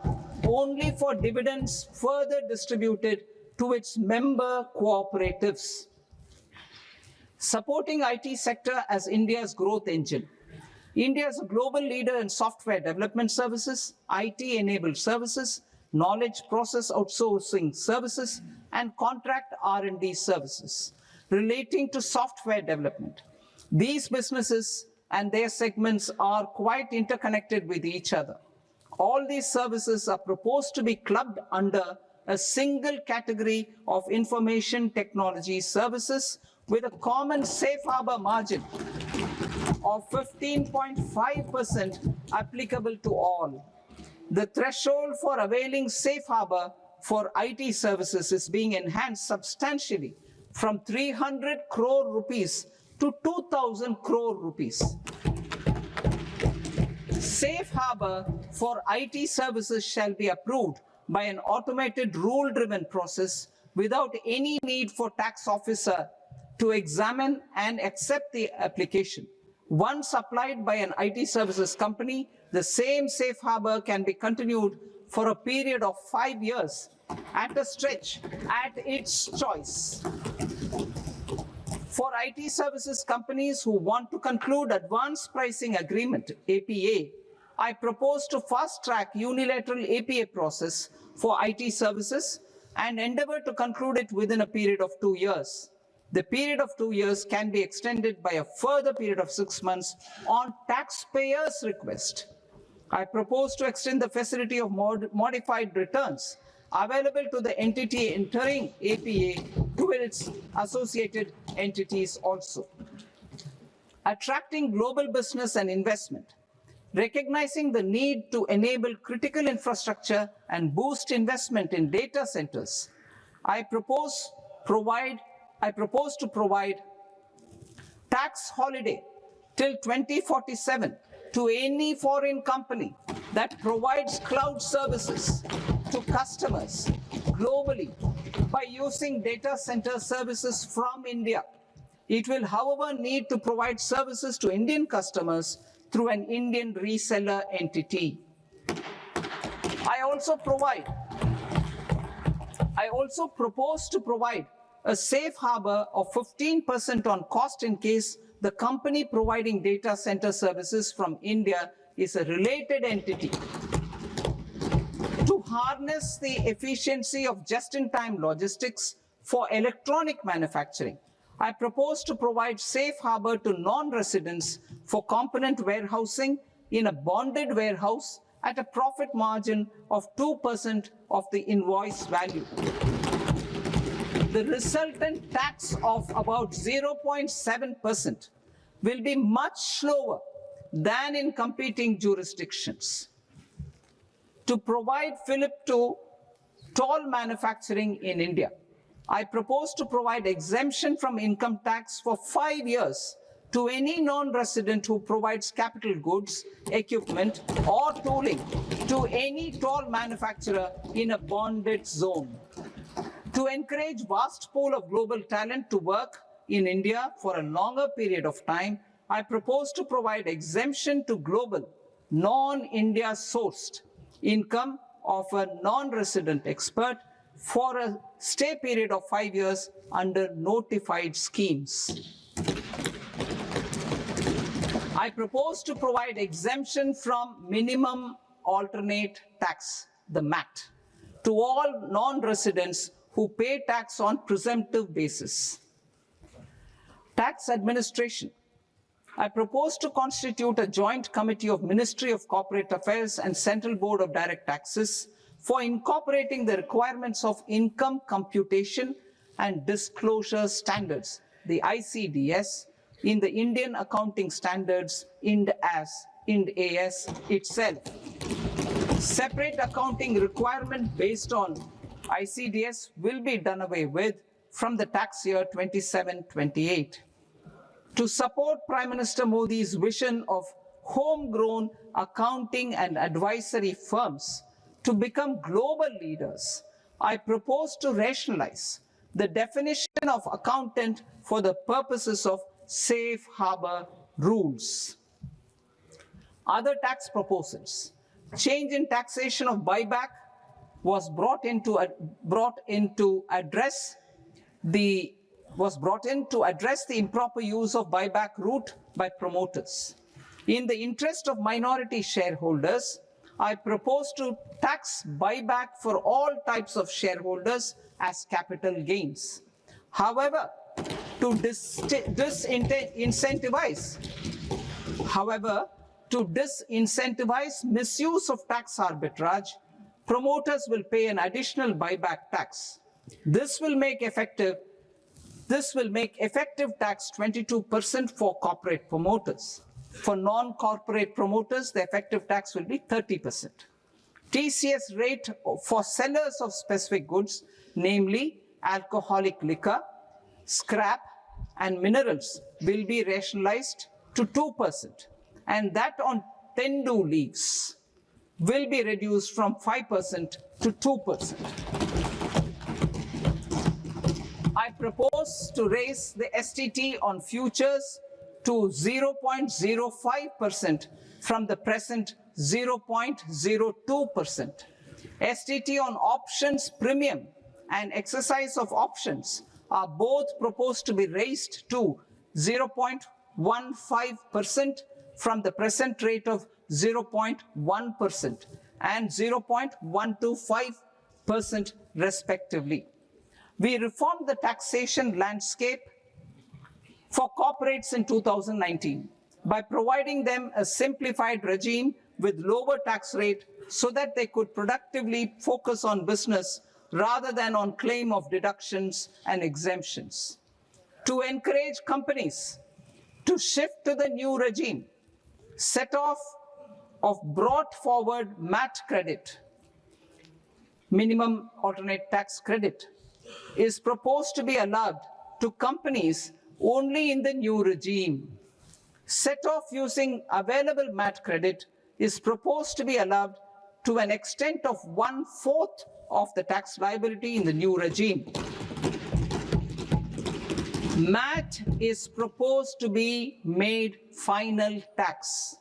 [SPEAKER 1] only for dividends further distributed to its member cooperatives. Supporting IT sector as India's growth engine. India is a global leader in software development services, IT-enabled services, knowledge process outsourcing services, and contract R&D services relating to software development. These businesses and their segments are quite interconnected with each other. All these services are proposed to be clubbed under a single category of information technology services with a common safe harbor margin of 15.5% applicable to all. The threshold for availing safe harbor for IT services is being enhanced substantially from 300 crore rupees to 2,000 crore rupees. Safe harbor for IT services shall be approved by an automated rule-driven process without any need for tax officer to examine and accept the application. Once applied by an IT services company, the same safe harbor can be continued for a period of 5 years at a stretch at its choice. For IT services companies who want to conclude advanced pricing agreement, APA, I propose to fast-track unilateral APA process for IT services and endeavor to conclude it within a period of 2 years. The period of 2 years can be extended by a further period of 6 months on taxpayers' request. I propose to extend the facility of modified returns available to the entity entering APA to its associated entities also. Attracting global business and investment. Recognizing the need to enable critical infrastructure and boost investment in data centers, I propose to provide tax holiday till 2047 to any foreign company that provides cloud services to customers globally by using data center services from India. It will, however, need to provide services to Indian customers through an Indian reseller entity. I also propose to provide a safe harbor of 15% on cost in case the company providing data center services from India is a related entity. To harness the efficiency of just-in-time logistics for electronic manufacturing, I propose to provide safe harbor to non-residents for component warehousing in a bonded warehouse at a profit margin of 2% of the invoice value. The resultant tax of about 0.7% will be much lower than in competing jurisdictions. To provide fillip to toll manufacturing in India, I propose to provide exemption from income tax for 5 years to any non-resident who provides capital goods, equipment, or tooling to any toll manufacturer in a bonded zone. To encourage vast pool of global talent to work in India for a longer period of time, I propose to provide exemption to global, non-India sourced income of a non-resident expert for a stay period of 5 years under notified schemes. I propose to provide exemption from minimum alternate tax, the MAT, to all non-residents who pay tax on presumptive basis. Tax administration. I propose to constitute a joint committee of Ministry of Corporate Affairs and Central Board of Direct Taxes for incorporating the requirements of income computation and disclosure standards, the ICDS, in the Indian Accounting Standards, IND AS itself. Separate accounting requirement based on ICDS will be done away with from the tax year 27-28. To support Prime Minister Modi's vision of homegrown accounting and advisory firms to become global leaders, I propose to rationalize the definition of accountant for the purposes of safe harbor rules. Other tax proposals. Change in taxation of buyback was brought in to address the improper use of buyback route by promoters. In the interest of minority shareholders, I propose to tax buyback for all types of shareholders as capital gains. However, to disincentivize misuse of tax arbitrage, promoters will pay an additional buyback tax. This will make effective tax 22% for corporate promoters. For non-corporate promoters, the effective tax will be 30%. TCS rate for sellers of specific goods, namely alcoholic liquor, scrap, and minerals, will be rationalized to 2%, and that on tendu leaves will be reduced from 5% to 2%. I propose to raise the STT on futures to 0.05% from the present 0.02%. STT on options premium and exercise of options are both proposed to be raised to 0.15% from the present rate of 0.1% and 0.125% respectively. We reformed the taxation landscape for corporates in 2019 by providing them a simplified regime with lower tax rate so that they could productively focus on business rather than on claim of deductions and exemptions. To encourage companies to shift to the new regime, set off of brought forward MAT credit, minimum alternate tax credit, is proposed to be allowed to companies only in the new regime. Set off using available MAT credit is proposed to be allowed to an extent of 1/4 of the tax liability in the new regime. MAT is proposed to be made final tax,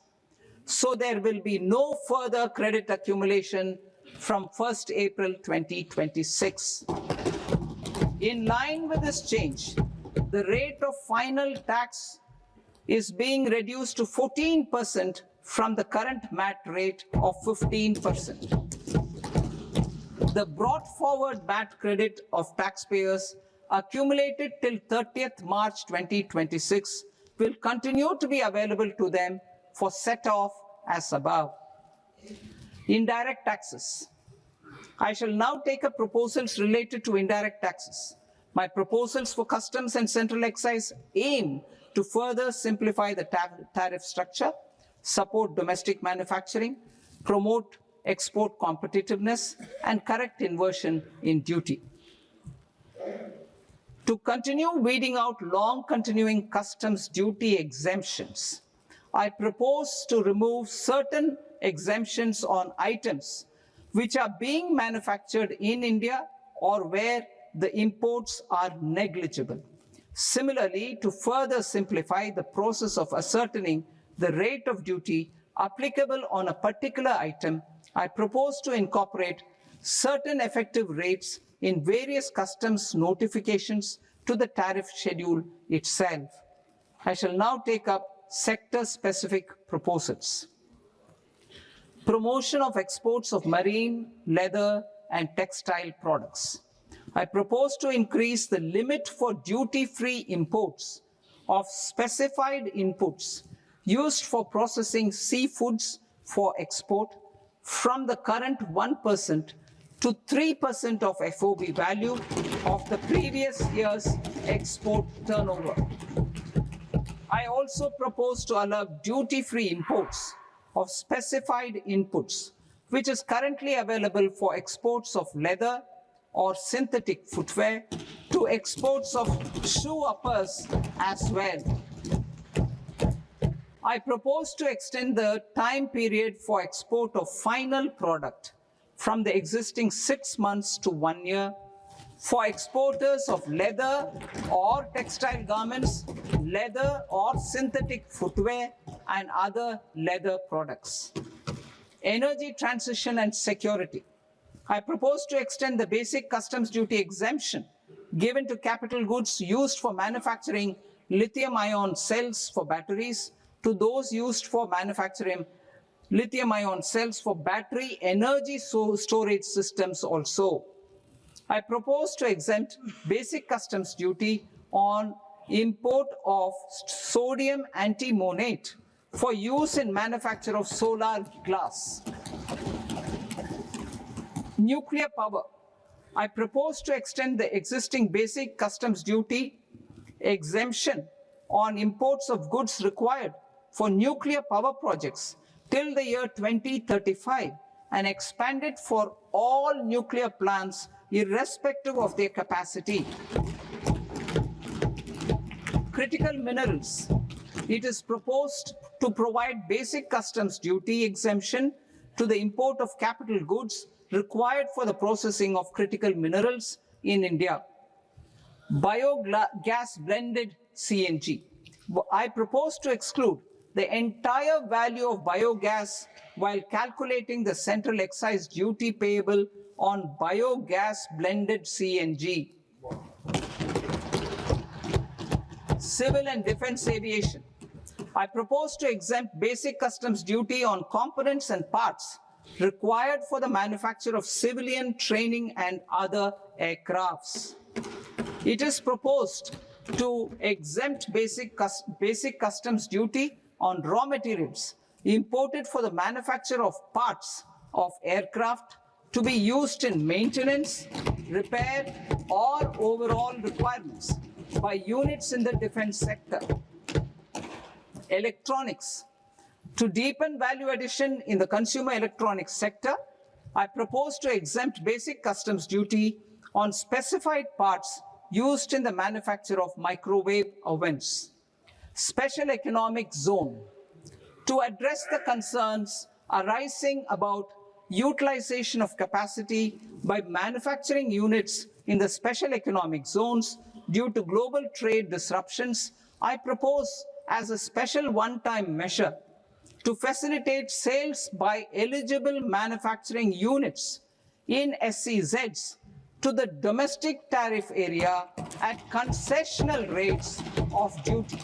[SPEAKER 1] so there will be no further credit accumulation from 1st April 2026. In line with this change, the rate of final tax is being reduced to 14% from the current MAT rate of 15%. The brought forward MAT credit of taxpayers accumulated till 30th March 2026 will continue to be available to them for set off as above. Indirect taxes. I shall now take up proposals related to indirect taxes. My proposals for customs and central excise aim to further simplify the tariff structure, support domestic manufacturing, promote export competitiveness, and correct inversion in duty. To continue weeding out long continuing customs duty exemptions, I propose to remove certain exemptions on items which are being manufactured in India or where the imports are negligible. Similarly, to further simplify the process of ascertaining the rate of duty applicable on a particular item, I propose to incorporate certain effective rates in various customs notifications to the tariff schedule itself. I shall now take up sector-specific proposals. Promotion of exports of marine, leather, and textile products. I propose to increase the limit for duty-free imports of specified inputs used for processing seafoods for export from the current 1% to 3% of FOB value of the previous year's export turnover. I also propose to allow duty-free imports of specified inputs, which is currently available for exports of leather or synthetic footwear, to exports of shoe uppers as well. I propose to extend the time period for export of final product from the existing 6 months to 1 year for exporters of leather or textile garments, leather or synthetic footwear, and other leather products. Energy transition and security. I propose to extend the basic customs duty exemption given to capital goods used for manufacturing lithium-ion cells for batteries to those used for manufacturing lithium-ion cells for battery energy storage systems also. I propose to exempt basic customs duty on import of sodium antimonate for use in manufacture of solar glass. Nuclear power. I propose to extend the existing basic customs duty exemption on imports of goods required for nuclear power projects till the year 2035 and expand it for all nuclear plants irrespective of their capacity. Critical minerals. It is proposed to provide basic customs duty exemption to the import of capital goods required for the processing of critical minerals in India. Biogas blended CNG. I propose to exclude the entire value of biogas while calculating the central excise duty payable on biogas blended CNG. Civil and defense aviation. I propose to exempt basic customs duty on components and parts required for the manufacture of civilian training and other aircrafts. It is proposed to exempt basic customs duty on raw materials imported for the manufacture of parts of aircraft to be used in maintenance, repair, or overall requirements by units in the defense sector. Electronics. To deepen value addition in the consumer electronics sector, I propose to exempt basic customs duty on specified parts used in the manufacture of microwave ovens. Special economic zone. To address the concerns arising about utilization of capacity by manufacturing units in the special economic zones due to global trade disruptions, I propose as a special one-time measure to facilitate sales by eligible manufacturing units in SEZs to the domestic tariff area at concessional rates of duty.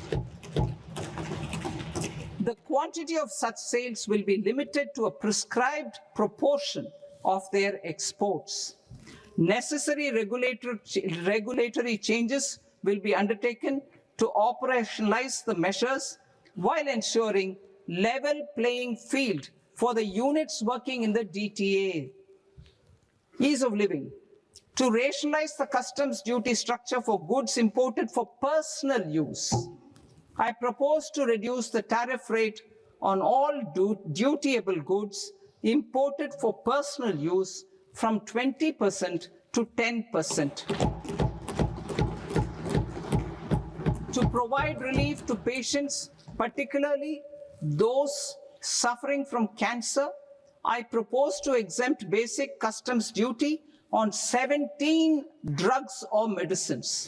[SPEAKER 1] The quantity of such sales will be limited to a prescribed proportion of their exports. Necessary regulatory changes will be undertaken to operationalize the measures while ensuring level playing field for the units working in the DTA. Ease of living. To rationalize the customs duty structure for goods imported for personal use, I propose to reduce the tariff rate on all dutiable goods imported for personal use from 20% to 10%. To provide relief to patients, particularly those suffering from cancer, I propose to exempt basic customs duty on 17 drugs or medicines.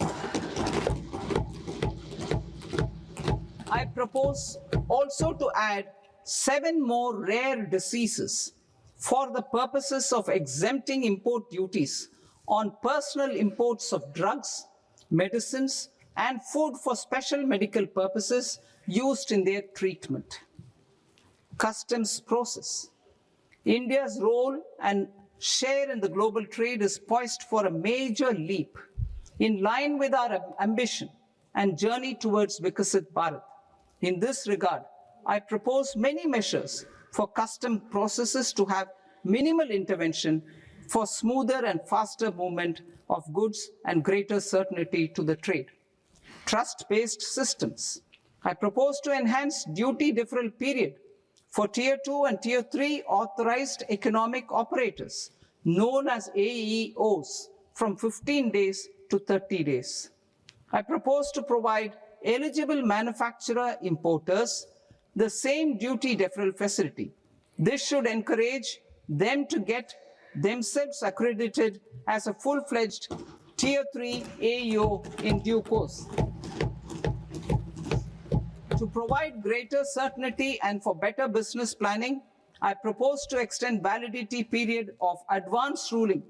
[SPEAKER 1] I propose also to add 7 more rare diseases for the purposes of exempting import duties on personal imports of drugs, medicines, and food for special medical purposes used in their treatment. Customs process. India's role and share in the global trade is poised for a major leap in line with our ambition and journey towards Vikasit Bharat. In this regard, I propose many measures for custom processes to have minimal intervention for smoother and faster movement of goods and greater certainty to the trade. Trust-based systems. I propose to enhance duty deferral period for Tier 2 and Tier 3 authorized economic operators, known as AEOs, from 15 days to 30 days. I propose to provide eligible manufacturer importers the same duty deferral facility. This should encourage them to get themselves accredited as a full-fledged Tier 3 AEO in due course. To provide greater certainty and for better business planning, I propose to extend validity period of advance ruling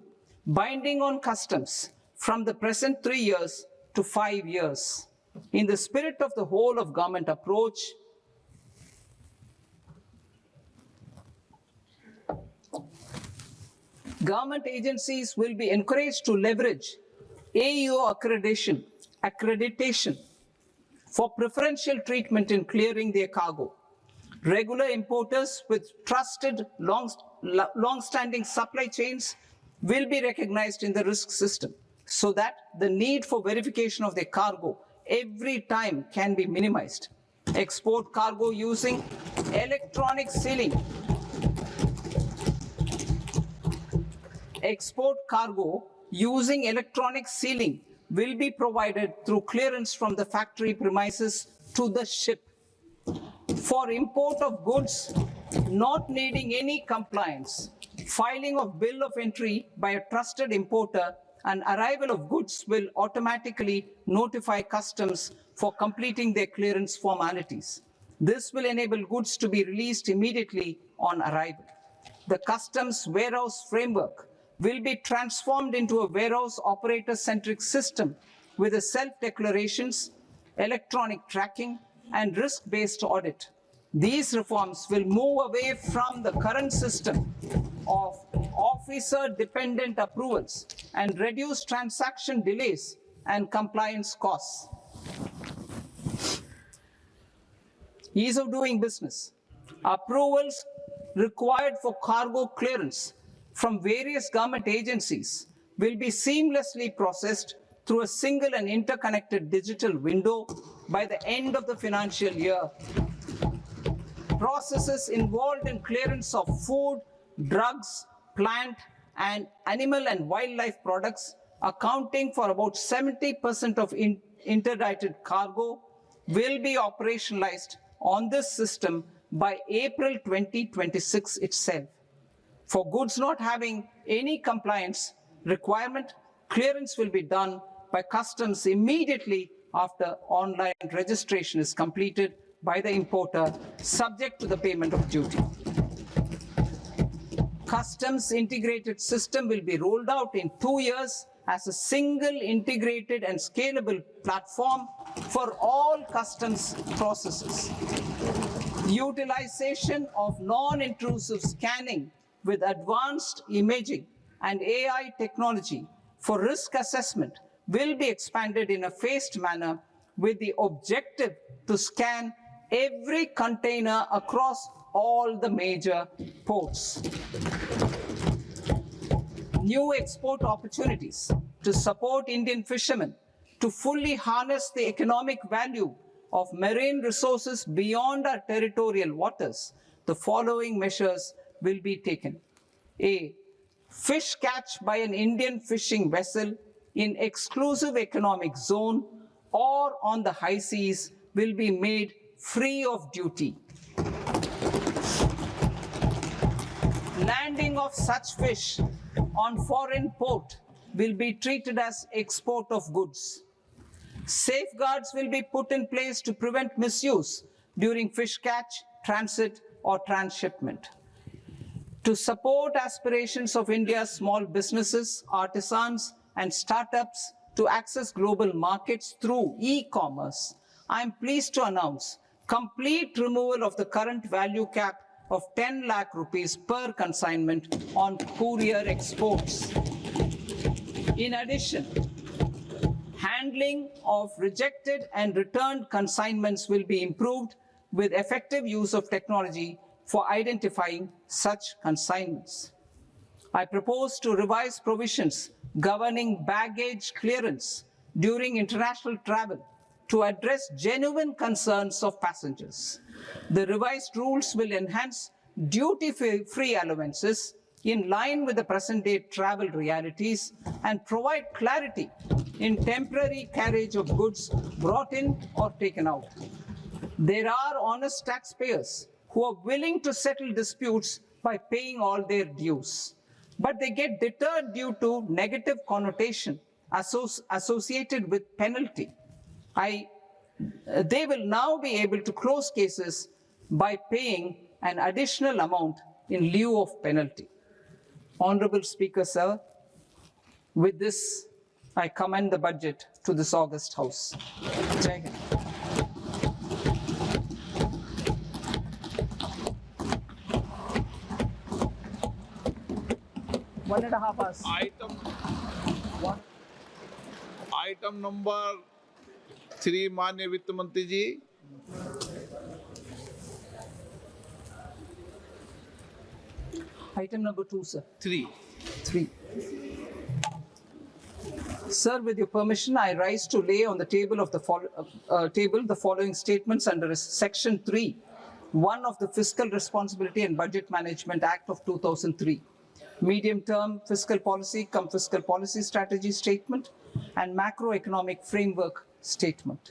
[SPEAKER 1] binding on customs from the present 3 years to 5 years. In the spirit of the whole of government approach, government agencies will be encouraged to leverage AEO accreditation for preferential treatment in clearing their cargo. Regular importers with trusted long-standing supply chains will be recognized in the risk system so that the need for verification of their cargo every time can be minimized. Export cargo using electronic sealing. Export cargo using electronic sealing will be provided through clearance from the factory premises to the ship. For import of goods not needing any compliance, filing of bill of entry by a trusted importer and arrival of goods will automatically notify customs for completing their clearance formalities. This will enable goods to be released immediately on arrival. The customs warehouse framework will be transformed into a warehouse operator-centric system with a self-declarations, electronic tracking, and risk-based audit. These reforms will move away from the current system of officer-dependent approvals and reduce transaction delays and compliance costs. Ease of doing business. Approvals required for cargo clearance from various government agencies will be seamlessly processed through a single and interconnected digital window by the end of the financial year. Processes involved in clearance of food, drugs, plant, and animal and wildlife products, accounting for about 70% of interdicted cargo, will be operationalized on this system by April 2026 itself. For goods not having any compliance requirement, clearance will be done by customs immediately after online registration is completed by the importer, subject to the payment of duty. Customs integrated system will be rolled out in 2 years as a single integrated and scalable platform for all customs processes. Utilization of non-intrusive scanning with advanced imaging and AI technology for risk assessment will be expanded in a phased manner with the objective to scan every container across all the major ports. New export opportunities to support Indian fishermen to fully harness the economic value of marine resources beyond our territorial waters. The following measures will be taken. A, fish catch by an Indian fishing vessel in exclusive economic zone or on the high seas will be made free of duty. Landing of such fish on foreign port will be treated as export of goods. Safeguards will be put in place to prevent misuse during fish catch, transit, or transshipment. To support aspirations of India's small businesses, artisans, and startups to access global markets through e-commerce, I am pleased to announce complete removal of the current value cap of 10 lakh rupees per consignment on courier exports. In addition, handling of rejected and returned consignments will be improved with effective use of technology for identifying such consignments. I propose to revise provisions governing baggage clearance during international travel to address genuine concerns of passengers. The revised rules will enhance duty-free allowances in line with the present-day travel realities and provide clarity in temporary carriage of goods brought in or taken out. There are honest taxpayers who are willing to settle disputes by paying all their dues, but they get deterred due to negative connotation associated with penalty. They will now be able to close cases by paying an additional amount in lieu of penalty. Honorable Speaker, sir, with this, I commend the budget to this august House. Jai Hind. One and a half hours.
[SPEAKER 2] Item number 3, माननीय वित्त मंत्री जी.
[SPEAKER 1] Item number 2, sir.
[SPEAKER 2] 3.
[SPEAKER 1] 3. Sir, with your permission, I rise to lay on the table of the following statements under Section 3, 1 of the Fiscal Responsibility and Budget Management Act of 2003. Medium-term fiscal policy cum fiscal policy strategy statement and macroeconomic framework statement.